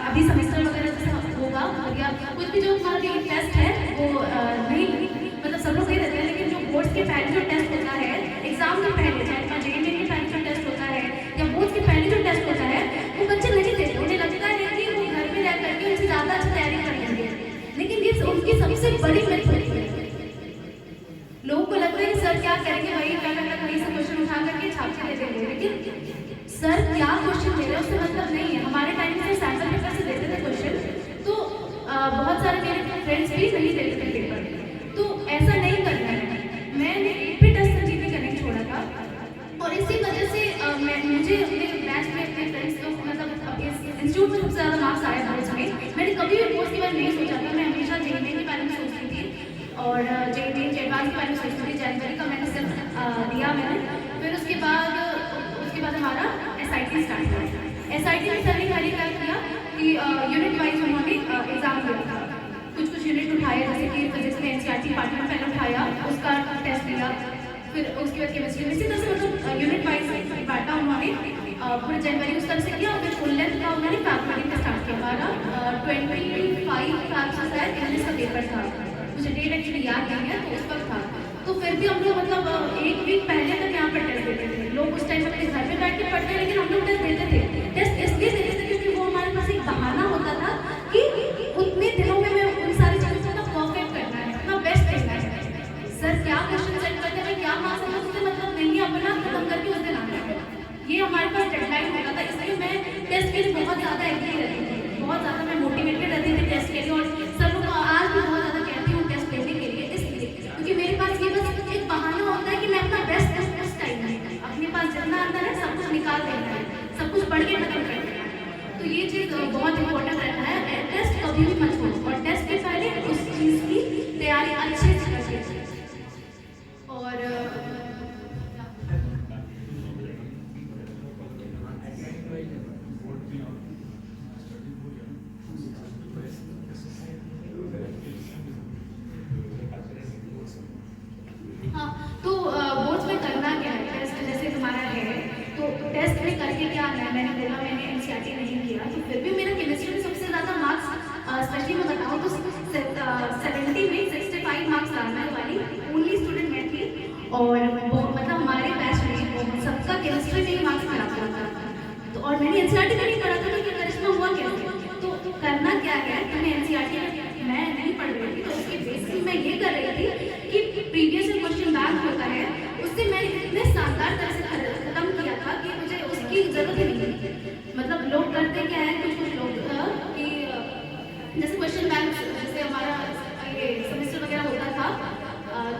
अभी सेमेस्टर वगैरह जैसा होगा या कुछ भी जो हमारा टेस्ट है वो नहीं मतलब सब लोग दे देते हैं, लेकिन जो बोर्ड्स के पहले जो टेस्ट होता है एग्जाम के पहले, चाहे जेईई के पहले जो टेस्ट होता है या बोर्ड्स के पहले जो टेस्ट होता है, वो बच्चे नहीं देते, उन्हें लगता है कि वो घर में रह करके उनसे ज़्यादा अच्छी तैयारी कर लेंगे, लेकिन ये उनकी सबसे बड़ी मिथ है। लोगों को लगता है कि सर क्या करेंगे, वही क्या करना, कहीं से क्वेश्चन उठा करके छाप के दे देंगे, लेकिन सर क्या क्वेश्चन दे रहे हैं उससे मतलब नहीं है। हमारे टाइम में सैम्पल पेपर से देते थे क्वेश्चन, तो बहुत सारे मेरे फ्रेंड्स भी नहीं देते थे पेपर, तो ऐसा नहीं करना है। मैंने एक भी टेस्ट संजीवनी का नहीं छोड़ा था, और इसी वजह से मुझे अपने बैच में अपने फ्रेंड्स को मतलब इंस्टीट्यूट में सबसे ज़्यादा मार्क्स आया बोर्ड्स में। मैंने कभी भी बोर्ड्स के बारे में नहीं सोचा था, मैं हमेशा जेईई के बारे में सोचती थी और जेईई एडवांस के बारे में सोचती थी। जनवरी का मैंने सिर्फ दिया मैंने, फिर उसके बाद हमारा एसआईटी स्टार्ट हुआ। एसआईटी में सर ने खाली क्या किया कि यूनिट वाइज उन्होंने एग्जाम दिया था, कुछ यूनिट उठाया, जैसे कि फिजिक्स में एनसीईआरटी पार्ट में पहले उठाया, उसका टेस्ट दिया, फिर उसके बाद केमिस्ट्री में, इसी तरह से मतलब यूनिट वाइज बांटा उन्होंने पूरे जनवरी उस तरह से किया। फिर फुल लेंथ का उन्होंने फरवरी में स्टार्ट किया। हमारा 25 शायद इंग्लिश का पेपर था, मुझे डेट एक्चुअली याद नहीं है, तो उस वक्त था। तो फिर भी हम लोग मतलब एक वीक पहले तक यहाँ पर टेस्ट देते थे। लोग उस टाइम अपने घर में बैठ के पढ़ते, लेकिन हम लोग टेस्ट देते थे। टेस्ट इसलिए देते थे क्योंकि वो हमारे पास एक बहाना होता था कि उतने दिनों में मैं उन सारी चीज़ों को परफेक्ट करना है, अपना बेस्ट देना है। सर क्या क्वेश्चन सेट करते हैं, क्या मार्क्स है, उससे मतलब नहीं, अपना खत्म करके उस दिन आना है, ये हमारे पास डेडलाइन होता था। इसलिए मैं टेस्ट के लिए बहुत ज़्यादा एग्री रहती थी, बहुत ज़्यादा मैं मोटिवेटेड रहती थी टेस्ट के लिए, और सब लोग आज भी बहुत ज़्यादा कहती हूँ टेस्ट लेने के लिए, इसलिए क्योंकि मेरे पास ये बस एक बहाना होता है कि मैं अपना बेस्ट उस टाइम में अपने पास जितना अंदर है सब कुछ निकाल देना है, सब कुछ पढ़ के खत्म कर देना है। तो ये चीज़ बहुत इंपॉर्टेंट रहता है, टेस्ट कभी भी मत छोड़ो, और टेस्ट के पहले उस चीज़ की तैयारी अच्छे से करिए। और हाँ, तो बोर्ड्स में करना क्या है, टेस्ट जैसे तुम्हारा है तो टेस्ट में करके क्या आना है। मैंने बोला मैंने एनसीईआरटी नहीं किया, तो फिर भी मेरा केमिस्ट्री में सबसे ज़्यादा मार्क्स स्पेशली मैं बताऊँ तो 70 में 65 मार्क्स लाने वाली ओनली स्टूडेंट मैं थी, और मतलब हमारे बैच में सबका केमिस्ट्री में ही मार्क्स खराब हुआ था। तो और मैंने एनसीईआरटी नहीं पढ़ा था, तो करिश्मा हुआ क्या, तो करना क्या है कि मैं एनसीईआरटी मैं नहीं पढ़ रही थी, तो उसके बेसिस में ये कर रही थी कि प्रीवियस क्वेश्चन बैंक होता है, उससे मैंने इतने शानदार तरह से खत्म किया था कि मुझे उसकी ज़रूरत ही नहीं थी। मतलब लोग करते क्या है, कुछ लोग कि जैसे क्वेश्चन बैंक जैसे हमारा ये सेमेस्टर वगैरह होता था,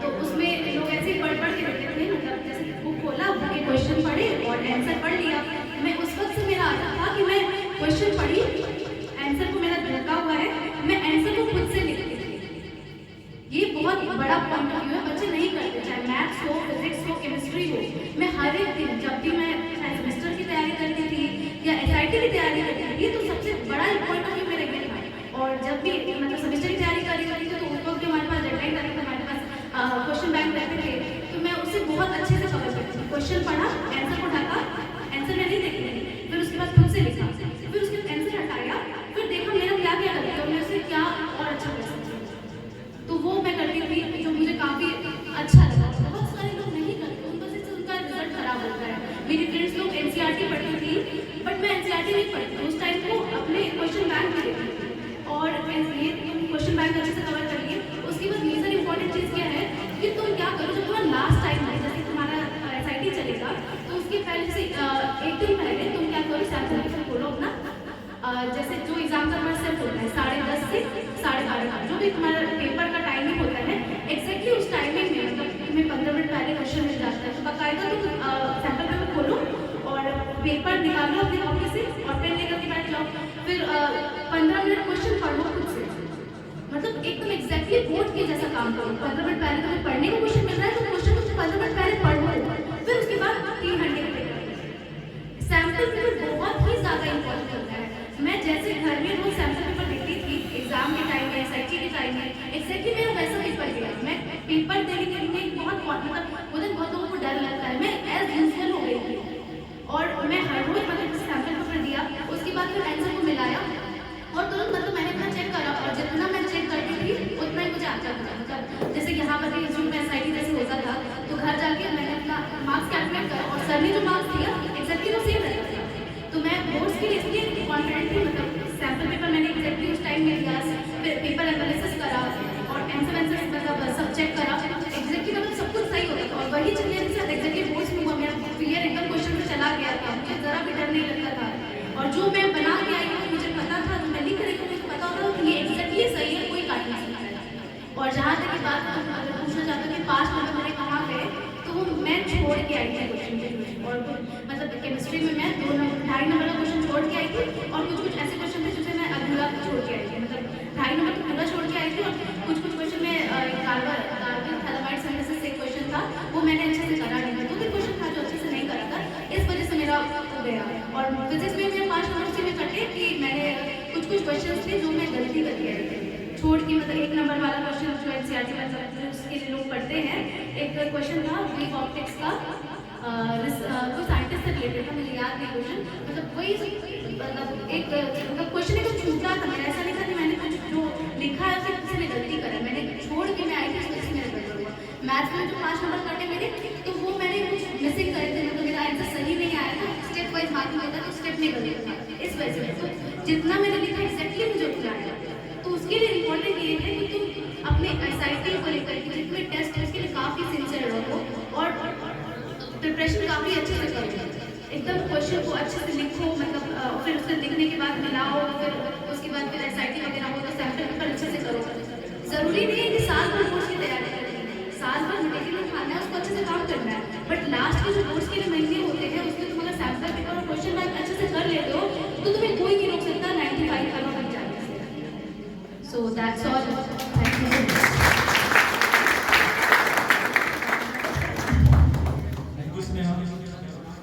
तो उसमें लोग ऐसे ही पढ़ के देते थे, मतलब जैसे बुक खोला, बुक के क्वेश्चन पढ़े और आंसर पढ़ लिया। मैं उस वक्त से मेरा आता था कि मैं क्वेश्चन पढ़ी, आंसर को मेरा धक्का हुआ है, मैं आंसर को खुद से लिखती थी। ये बहुत बड़ा पॉइंट ऑफ व्यू है, बच्चे नहीं करते, चाहे मैथ्स हो, फिजिक्स हो, केमिस्ट्री हो। मैं हर एक दिन जब भी मैं सेमेस्टर की तैयारी करती थी या एसआईटी की तैयारी करती थी, तो सबसे बड़ा पॉइंट ऑफ व्यू मेरा ये था। और जब भी मतलब सेमेस्टर की तैयारी कर रही थी, तो उस वक्त भी हमारे पास डेडलाइन रहती थी, हमारे पास क्वेश्चन बैंक रहते थे, तो मैं उससे बहुत अच्छे से कवर करती थी। क्वेश्चन पढ़ा, आंसर को ढका, आंसर मैं नहीं देखती थी, फिर उसके बाद खुद से लिखा, फिर उसके आंसर हटाया, फिर देखा मेरा क्या क्या गलती है और मैं उसे क्या चलता है। मेरी फ्रेंड्स लोग एनसीईआरटी पढ़ती थी, बट मैं एनसीईआरटी नहीं पढ़ती उस टाइम को अपने क्वेश्चन बैंक में देती थी, और ये क्वेश्चन बैंक अच्छे से कवर कर लिए। उसके बाद मेजर इंपॉर्टेंट चीज़ क्या है कि तुम क्या करो, जब तुम्हारा लास्ट टाइम है, जैसे तुम्हारा SIT चलेगा, तो उसके पहले से एक दिन पहले तुम क्या करो, सैम्पल पेपर खोलो अपना, जैसे जो एग्जाम का हमारा सेट होता है 10:30 से 12:30 का, जो भी तुम्हारा पेपर का टाइमिंग होता है, एक्जैक्टली उस टाइमिंग में मतलब तुम्हें 15 मिनट पहले क्वेश्चन मिल जाता है। तो बाकायदा तुम सैम्पल पेपर खोलो और पेपर निकालो अपनी कॉपी से और पेन लेकर के बैठ जाओ, फिर 15 मिनट क्वेश्चन पढ़ो खुद से, मतलब एकदम एक्जैक्टली बोर्ड के जैसा काम करो। 15 मिनट पहले तुम्हें पढ़ने को क्वेश्चन मिल रहा है, तो क्वेश्चन तुम 15 मिनट पहले पढ़ो, फिर उसके बाद 3 घंटे का पेपर। सैम्पल पेपर बहुत ही ज़्यादा इंपॉर्टेंट होता है। मैं जैसे घर में रोज सैम्पल पेपर लिखती थी एग्जाम के टाइम में, SIT के टाइम में, एक्जैक्टली मेरा वैसा पेपर गया। मैं पेपर देने के लिए बहुत मतलब उधर बहुत लोगों को डर लगता है, मैं एज यूजल हो गई थी, और मैं हर रोज मतलब सैम्पल पेपर दिया, उसके बाद फिर आंसर को मिलाया और तुरंत मतलब मैंने अपना चेक करा, और जितना मैं चेक करती थी उतना ही मुझे आता था। मतलब जैसे यहाँ पर इंस्टीट्यूट में SIT जैसे होता था, तो घर जाके मैंने अपना मार्क्स कैलकुलेट करा और सर ने जो मार्क्स दिया एक्जैक्टली वो सेम रहता था। तो मैं बोर्ड्स के लिए इसलिए कॉन्फिडेंट थी, मतलब सैम्पल पेपर मैंने एक्जैक्टली उस टाइम में दिया, फिर पेपर एनालिसिस करा और आंसर मतलब सब चेक करा, एक्जैक्टली मतलब सब कुछ सही होता था। और वही चीज़ें के साथ एक्जैक्टली बोर्ड्स में हुआ, मेरा क्लियर एकदम क्वेश्चन से चला गया था, मुझे ज़रा भी डर नहीं लगता था, और जो मैं बना के आई हूँ मुझे पता था, जो मैं लिख रही हूँ मुझे पता होता था कि ये एक्जैक्टली सही है, कोई काट नहीं सकता है। और जहाँ तक की बात अगर पूछना चाहता हूँ कि 5 नंबर मेरे कहाँ गए, तो वो मैं छोड़ के आई थी क्वेश्चन के, और मतलब केमिस्ट्री में मैं 2.5 नंबर का क्वेश्चन छोड़ के आई थी, और कुछ ऐसे क्वेश्चन थे जिसे मैं अधूरा छोड़ के आई थी, मतलब 2.5 नंबर तो पूरा छोड़ के आई थी, और कुछ क्वेश्चन में कार्बन थैलामाइड सिंथेसिस से क्वेश्चन था, वो मैंने अच्छे से करा नहीं था, तो क्वेश्चन था जो अच्छे से नहीं करा था, इस वजह से मेरा हो गया। और फिजिक्स में मेरे 5 नंबर से में कटे कि मैंने कुछ क्वेश्चन थे जो मैं गलती करके आई थी छोड़ के, मतलब 1 नंबर वाला क्वेश्चन जो NCERT मतलब उसके लिए लोग पढ़ते हैं, एक क्वेश्चन था वीक ऑप्टिक्स का, कोई साइंटिस्ट से रिलेटेड था, मुझे याद नहीं क्वेश्चन, मतलब वही मतलब एक मतलब क्वेश्चन एकदम छूटा था मेरा, ऐसा नहीं था कि मैंने कुछ जो लिखा है उसे किसी ने गलती करा, मैंने छोड़ के मैं आई थी, उस वजह से मेरा गड़बड़ हुआ। मैथ्स में जो 5 नंबर कटे मेरे, तो वो मैंने कुछ मिसिंग करे थे, मतलब मेरा आंसर सही नहीं आया था, स्टेप वाइज मार्किंग होता है तो स्टेप नहीं गलत था, इस वजह से तो जितना मैंने लिखा एक्जैक्टली मुझे उतना आया। तो उसके लिए इम्पोर्टेंट ये है कि तुम अपने SIT को लेकर के जितने टेस्ट है उसके लिए काफ़ी सिंसियर रहो, और प्रिपरेशन काफ़ी अच्छे से करो, एकदम क्वेश्चन को अच्छे से लिखो, मतलब फिर उससे लिखने के बाद मिलाओ, फिर उसके बाद फिर SIT वगैरह हो तो सैम्पल पेपर अच्छे से करो। ज़रूरी नहीं है कि साल भर बोर्ड्स की तैयारी करनी है, साल भर मटेरियल खाना है, उसको अच्छे से काम करना है, बट लास्ट के जो बोर्ड्स के लिए महीने होते हैं उसमें तुम अगर सैम्पल पेपर और क्वेश्चन बैंक अच्छे से कर लेते हो तो तुम्हें कोई नहीं रोक सकता 95 का बन जाने से। So that's all, thank you so much.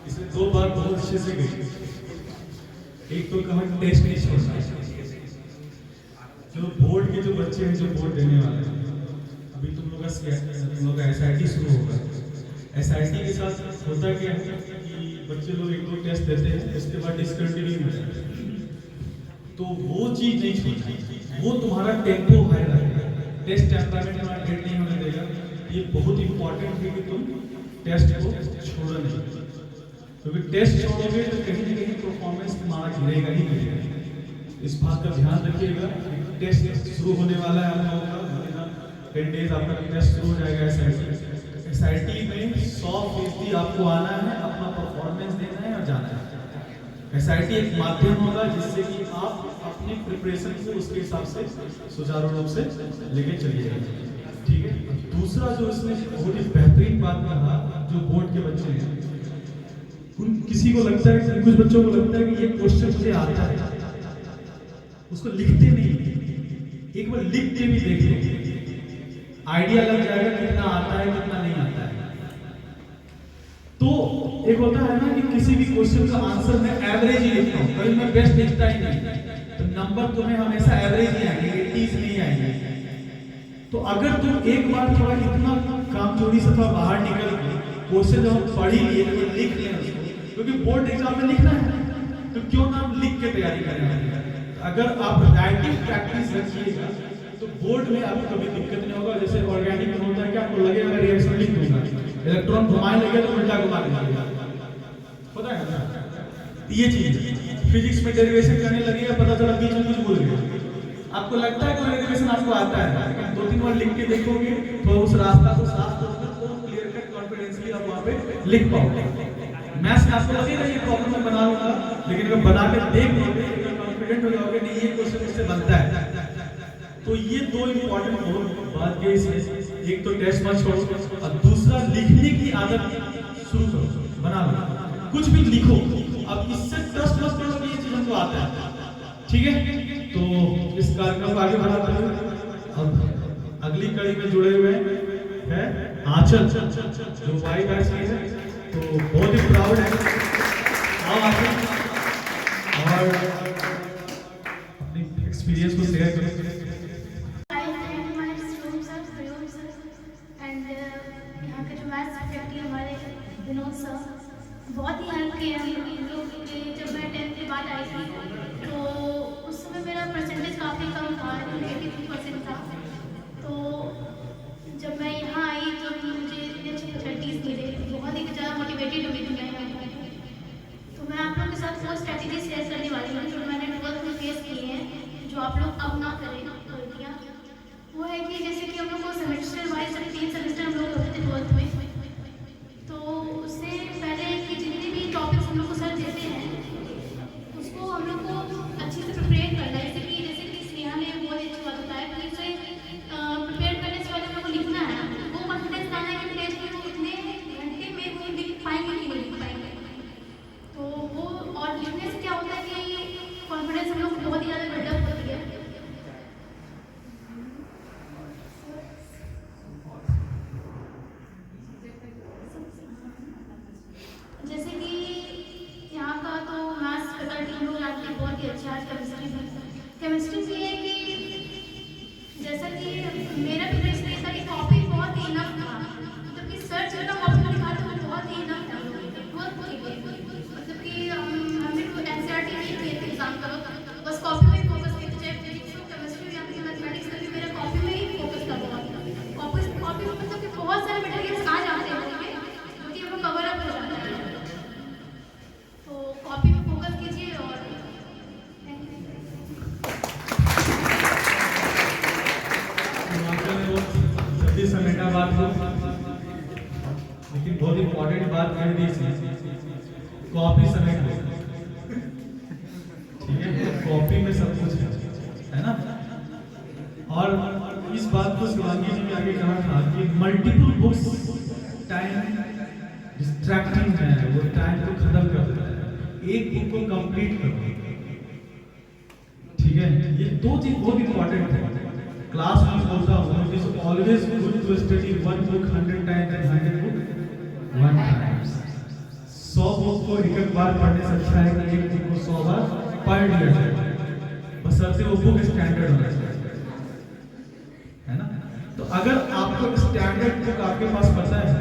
इसमें 2 बात बहुत अच्छे से गई। एक तो कहा टेस्ट नहीं छोड़ना, जो बोर्ड के जो बच्चे हैं जो बोर्ड देने वाले हैं, अभी तुम लोग का SIT शुरू होगा, SIT के साथ होता क्या है कि बच्चे लोग 1-2 टेस्ट देते हैं, उसके बाद डिस्कंटिन्यू हो जाता है, तो वो चीज़ नहीं छोड़ना, वो तुम्हारा टेम्पो हाई रहेगा, टेस्ट टेम्परामेंट तुम्हारा गेट नहीं होने देगा। ये बहुत इंपॉर्टेंट है कि तुम टेस्ट को छोड़ो नहीं, क्योंकि टेस्ट छोड़ोगे तो कहीं ना कहीं परफॉर्मेंस तुम्हारा गिरेगा ही गिरेगा। इस बात का ध्यान रखिएगा। टेस्ट शुरू होने वाला है आप लोगों का, 10 डेज आपका टेस्ट शुरू हो जाएगा SIT में 100% आपको आना है, अपना परफॉर्मेंस देना है और जाना है। SIT एक माध्यम होगा जिससे कि आप अपनी प्रिपरेशन को उसके हिसाब से सुचारू रूप से लेके चलिए जाइए, ठीक है। दूसरा जो इसमें बहुत ही बेहतरीन बात कहा, जो बोर्ड के बच्चे हैं, किसी को लगता है, कुछ बच्चों को लगता है कि ये क्वेश्चन मुझे आता है, उसको लिखते नहीं, एक बार लिख के भी देख लो, आइडिया लग जाएगा कितना आता है कितना नहीं आता है। तो एक होता है ना कि किसी भी क्वेश्चन का आंसर मैं एवरेज ही लिखता हूँ, कभी मैं बेस्ट लिखता ही नहीं, तो नंबर तुम्हें हमेशा एवरेज ही आएंगे, 80s नहीं आएंगे। तो अगर तुम एक बार थोड़ा इतना कामचोरी से थोड़ा बाहर निकल गए, क्वेश्चन जब हम पढ़ ही लिए तो लिख लें उसको, क्योंकि बोर्ड एग्जाम में लिखना है, तो क्यों ना हम लिख के तैयारी करें। अगर आप राइटिंग प्रैक्टिस रखिएगा तो बोर्ड में आपको कभी दिक्कत नहीं होगा। जैसे ऑर्गेनिक में होता है कि आपको लगेगा रिएक्शन लिख दूंगा, इलेक्ट्रॉन घुमाने लगे तो उल्टा घुमा देगा, ये चीज फिजिक्स में डेरिवेशन करने लगेगा, पता चला बीच में कुछ भूल गया। आपको लगता है कोई डेरिवेशन आपको आता है, लेकिन 2-3 बार लिख के देखोगे तो उस रास्ता को साफ करोगे तो क्लियर कट कॉन्फिडेंसली आप वहाँ पे लिख पाओगे। मैथ्स में आपको लगेगा ये प्रॉब्लम मैं बना लूंगा, लेकिन अगर बना के देख लोगे तो कॉन्फिडेंट हो जाओगे नहीं ये क्वेश्चन इससे बनता है। तो ये दो इंपॉर्टेंट बात के इसमें, एक तो टेस्ट मत छोड़ो और दूसरा लिखने की आदत शुरू करो, बना लो, कुछ भी लिखो। अब इससे ट्रस्ट मत करो कि ये चीज हमको आता है, ठीक है। तो इस कार्यक्रम को आगे बढ़ाते हुए अब अगली कड़ी में जुड़े हुए हैं आंचल, जो वाई बैच की है, तो बहुत ही प्राउड है और अपनी एक्सपीरियंस को शेयर करें। यहाँ के जो मैथ्स फैकल्टी हमारे विनोद सर बहुत ही हेल्प किए हम लोग के। जब मैं 10th के बाद आई थी तो उस समय मेरा परसेंटेज काफ़ी कम था, 83% था। तो जब मैं यहाँ आई तो मुझे इतने अच्छे फैकल्टीज मिले, बहुत ही ज़्यादा मोटिवेटेड हुई थी मैं यहाँ पर। तो मैं आप लोगों के साथ वो स्ट्रैटेजी शेयर करने वाली हूँ जो मैंने 12th में फेस किए हैं, जो आप लोग अब ना करें गलतियाँ। वो है कि जैसे कि हम लोग को सेमेस्टर वाइज 3 सेमेस्टर हम लोग होते थे 12th में, तो उससे पहले कि जितने भी टॉपिक्स हम लोग को सर देते हैं उसको हम लोग को अच्छे से प्रिपेयर करना है। जैसे कि स्नेहा ने बहुत अच्छी बात बताया कि उसे प्रिपेयर करने से पहले हम लोग को लिखना है, वो कॉन्फिडेंस लाना है कि टेस्ट में वो इतने घंटे में वो लिख पाएंगे कि नहीं लिख पाएंगे। तो वो और लिखने से क्या होता है कि कॉन्फिडेंस हम लोग को बहुत ही ज़्यादा बिल्डअप होती है। जैसे कि यहाँ का तो मैथ्स फैकल्टी हम लोग जानते हैं बहुत ही अच्छा है। केमिस्ट्री भी है कि जैसा कि मेरा प्रिपरेशन ये था कि कॉपी बहुत ही इनफ था, मतलब कि सर जितना कॉपी में दिखाते वो बहुत ही इनफ था बहुत के लिए। मतलब कि हमें तो एनसीईआरटी नहीं किए थे एग्जाम का वक्त, बस कॉपी में ही फोकस किए थे, चाहे फिजिक्स हो केमिस्ट्री या फिर मैथमेटिक्स का भी मेरा कॉपी में ही फोकस था बहुत। कॉपी में मतलब कि बहुत सारे मटेरियल्स आ जाते हैं जो कि हमें कवर अप हो जाता है। तो कॉपी पे फोकस कीजिए और जल्दी समेटा बात को, लेकिन बहुत इंपॉर्टेंट बात कर दी कॉपी समेट लो, ठीक है। कॉपी में सब कुछ है ना। और इस बात को शिवांगी जी ने आगे कहा था कि मल्टीपल बुक्स टाइम डिस्ट्रैक्टिंग है, वो टाइम को खत्म कर देता है। एक बुक को कंप्लीट करो, ठीक है। ये दो चीज बहुत इंपॉर्टेंट है। क्लास में बोलता हूँ it is always good to study one book 100 times and 100 book 1 times. 100 book को एक बार पढ़ने से अच्छा है कि एक बुक को 100 बार पढ़ लिया जाए, बशर्ते वो बुक स्टैंडर्ड होना चाहिए, है ना। तो अगर आपको स्टैंडर्ड बुक आपके पास पता है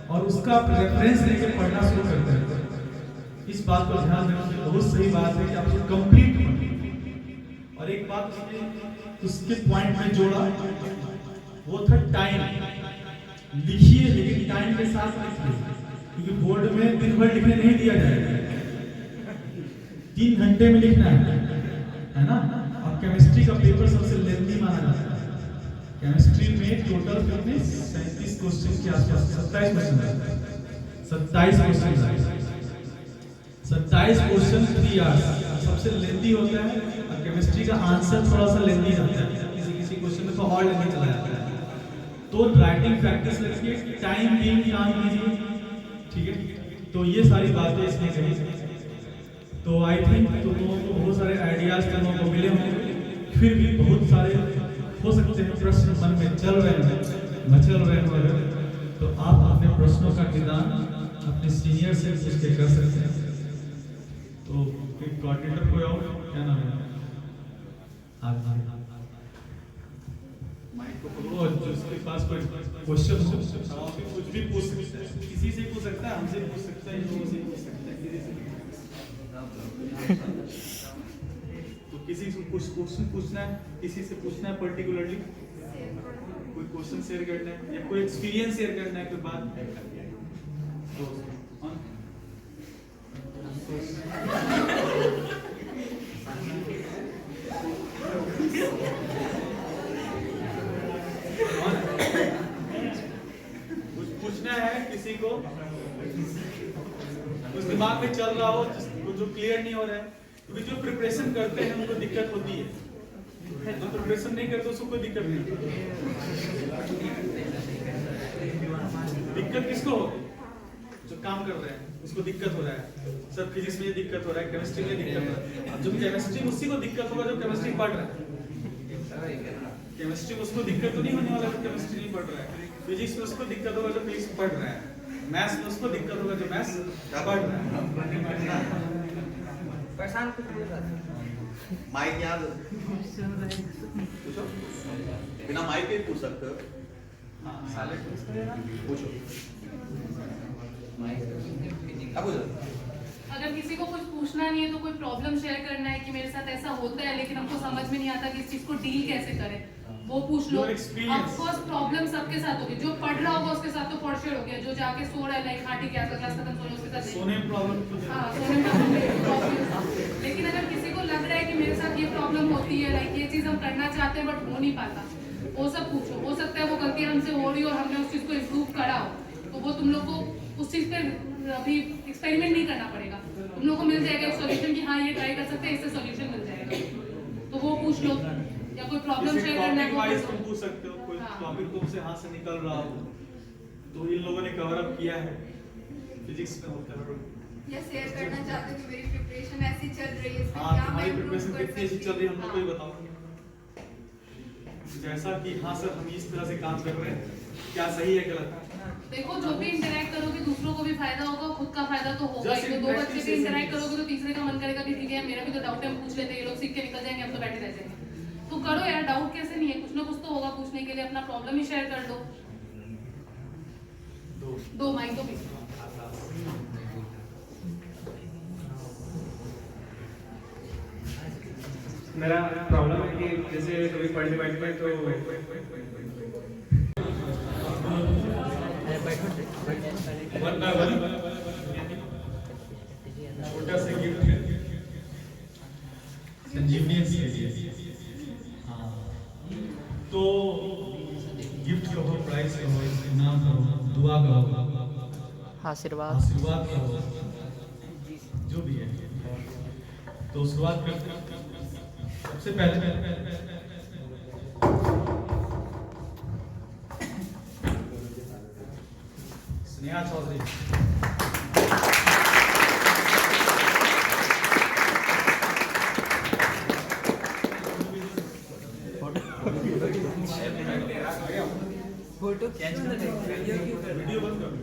और उसका आप रेफरेंस लेकर पढ़ना शुरू करते हैं, इस बात को ध्यान रखिए। बहुत सही बात है कि आपको कंप्लीट पढ़ना। और एक बात उसके पॉइंट में जोड़ा, वो था टाइम। लिखिए लेकिन टाइम के साथ लिखिए, क्योंकि बोर्ड में दिन भर लिखने नहीं दिया जाएगा, 3 घंटे में लिखना है ना। और केमिस्ट्री का पेपर सबसे लेंथी माना जाता है। केमिस्ट्री में टोटल कितने 37 क्वेश्चन के आसपास 27 क्वेश्चन है, 27 क्वेश्चन 3 आवर्स सबसे लेंथी होता है। और केमिस्ट्री का आंसर थोड़ा सा लेंथी रहता है, किसी क्वेश्चन में तो और लेंथी चला जाता है। तो राइटिंग प्रैक्टिस रखिए, टाइम बीइंग काम कीजिए, ठीक है। तो ये सारी बातें इसने कही। तो आई थिंक तुम लोगों को बहुत सारे आइडियाज तुम लोगों को मिले होंगे। फिर भी बहुत सारे हो सकते हैं प्रश्न मन में चल रहे हैं, मचल रहे हैं, तो आप अपने प्रश्नों का निदान अपने सीनियर से पूछ के कर सकते हैं। तो कोऑर्डिनेटर कोई और क्या नाम है आप माइक को पकड़ो और जिसके पास कोई क्वेश्चन हो आप कुछ भी पूछ सकते हैं, किसी से पूछ सकता है, हमसे पूछ सकता है, लोगों से पूछ सकता है, किसी से। तो किसी से कुछ क्वेश्चन पूछना है, किसी से पूछना है पर्टिकुलरली, कोई क्वेश्चन शेयर करना है या कोई एक्सपीरियंस शेयर करना है, कोई बात। कुछ दिमाग में चल रहा हो जो क्लियर नहीं हो रहा है, क्योंकि जो प्रिपरेशन करते हैं उनको दिक्कत होती है, जो प्रिपरेशन नहीं करते उसको कोई दिक्कत नहीं होती। दिक्कत किसको होगी? जो काम कर रहे हैं उसको दिक्कत हो रहा है, सर फिजिक्स में ये दिक्कत हो रहा है, केमिस्ट्री में दिक्कत हो रहा है। अब जो केमिस्ट्री उसी को दिक्कत होगा जो केमिस्ट्री पढ़ रहा है। केमिस्ट्री में उसको दिक्कत तो नहीं होने वाला जो केमिस्ट्री नहीं पढ़ रहा है, फिजिक्स में उसको दिक्कत होगा जो फिजिक्स पढ़ रहा है, मैथ्स में उसको दिक्कत होगा जो मैथ्स पढ़ रहा है। माइक याद पूछो, बिना माइक के पूछ सकते हो। हाँ, साले पूछो, अब पूछो। अगर किसी को कुछ पूछना नहीं है तो कोई प्रॉब्लम शेयर करना है कि मेरे साथ ऐसा होता है लेकिन हमको समझ में नहीं आता कि इस चीज को डील कैसे करें, वो पूछ लो। Your experience. Of course problem सबके साथ होगी, जो पढ़ रहा होगा उसके साथ तो फॉर हो गया, जो जाके सो रहा है लाइक हाँ ठीक है आपका क्लास खत्म, सोने उसके साथ नहीं। सोने में प्रॉब्लम तो हाँ, सोने में problem है। लेकिन अगर किसी को लग रहा है कि मेरे साथ ये प्रॉब्लम होती है, लाइक ये चीज हम करना चाहते हैं बट हो नहीं पाता, वो सब पूछो। हो सकता है वो गलती हमसे हो रही हो और हमने उस चीज को इम्प्रूव करा हो, तो वो तुम लोग को उस चीज पे अभी एक्सपेरिमेंट नहीं करना पड़ेगा, तुम लोग को मिल जाएगा एक सॉल्यूशन कि हाँ ये ट्राई कर सकते हैं, इससे सॉल्यूशन मिल जाएगा, तो वो पूछ लो। या कोई प्रॉब्लम शेयर करना है टॉपिक वो वाइज पूछ तुम लो। पूछ सकते हो, कोई हाँ। टॉपिक तुमसे हाथ से निकल रहा हो तो इन लोगों ने कवर अप किया है, फिजिक्स में होता है। या शेयर करना चाहते हो कि मेरी प्रिपरेशन ऐसी चल रही है, इसमें हाँ, क्या मैं तुम्हारी improve प्रिपरेशन कर कितनी अच्छी सकती चल रही है हम हूँ? लोग को ही बताओ। जैसा कि हाँ सर हम इस तरह से काम कर रहे हैं, क्या सही है गलत है? देखो जो भी इंटरेक्ट करोगे दूसरों को भी फायदा होगा, खुद का फायदा तो होगा Just ही। तो दो in बच्चे भी practice इंटरेक्ट is- करोगे तो तीसरे का मन करेगा कि ठीक है मेरा भी तो डाउट है, हम पूछ लेते हैं, ये लोग सीख के निकल जाएंगे, हम तो बैठे रह जाएंगे। तो करो यार, डाउट कैसे नहीं है, कुछ ना कुछ तो होगा पूछने के लिए, अपना प्रॉब्लम ही शेयर कर दो। दो माइक तो भी मेरा प्रॉब्लम है कि जैसे कभी पढ़ने बैठते हैं तो वन बाय वन छोटा सा गिफ्ट है संजीवनी के लिए। हाँ, तो गिफ्ट कहो, प्राइस कहो, इनाम कहो, दुआ कहो, आशीर्वाद कहो, जो भी है। तो शुरुआत करते हैं सबसे पहले स्नेहा चौधरी। फोटो खींच वीडियो बंद कर दो।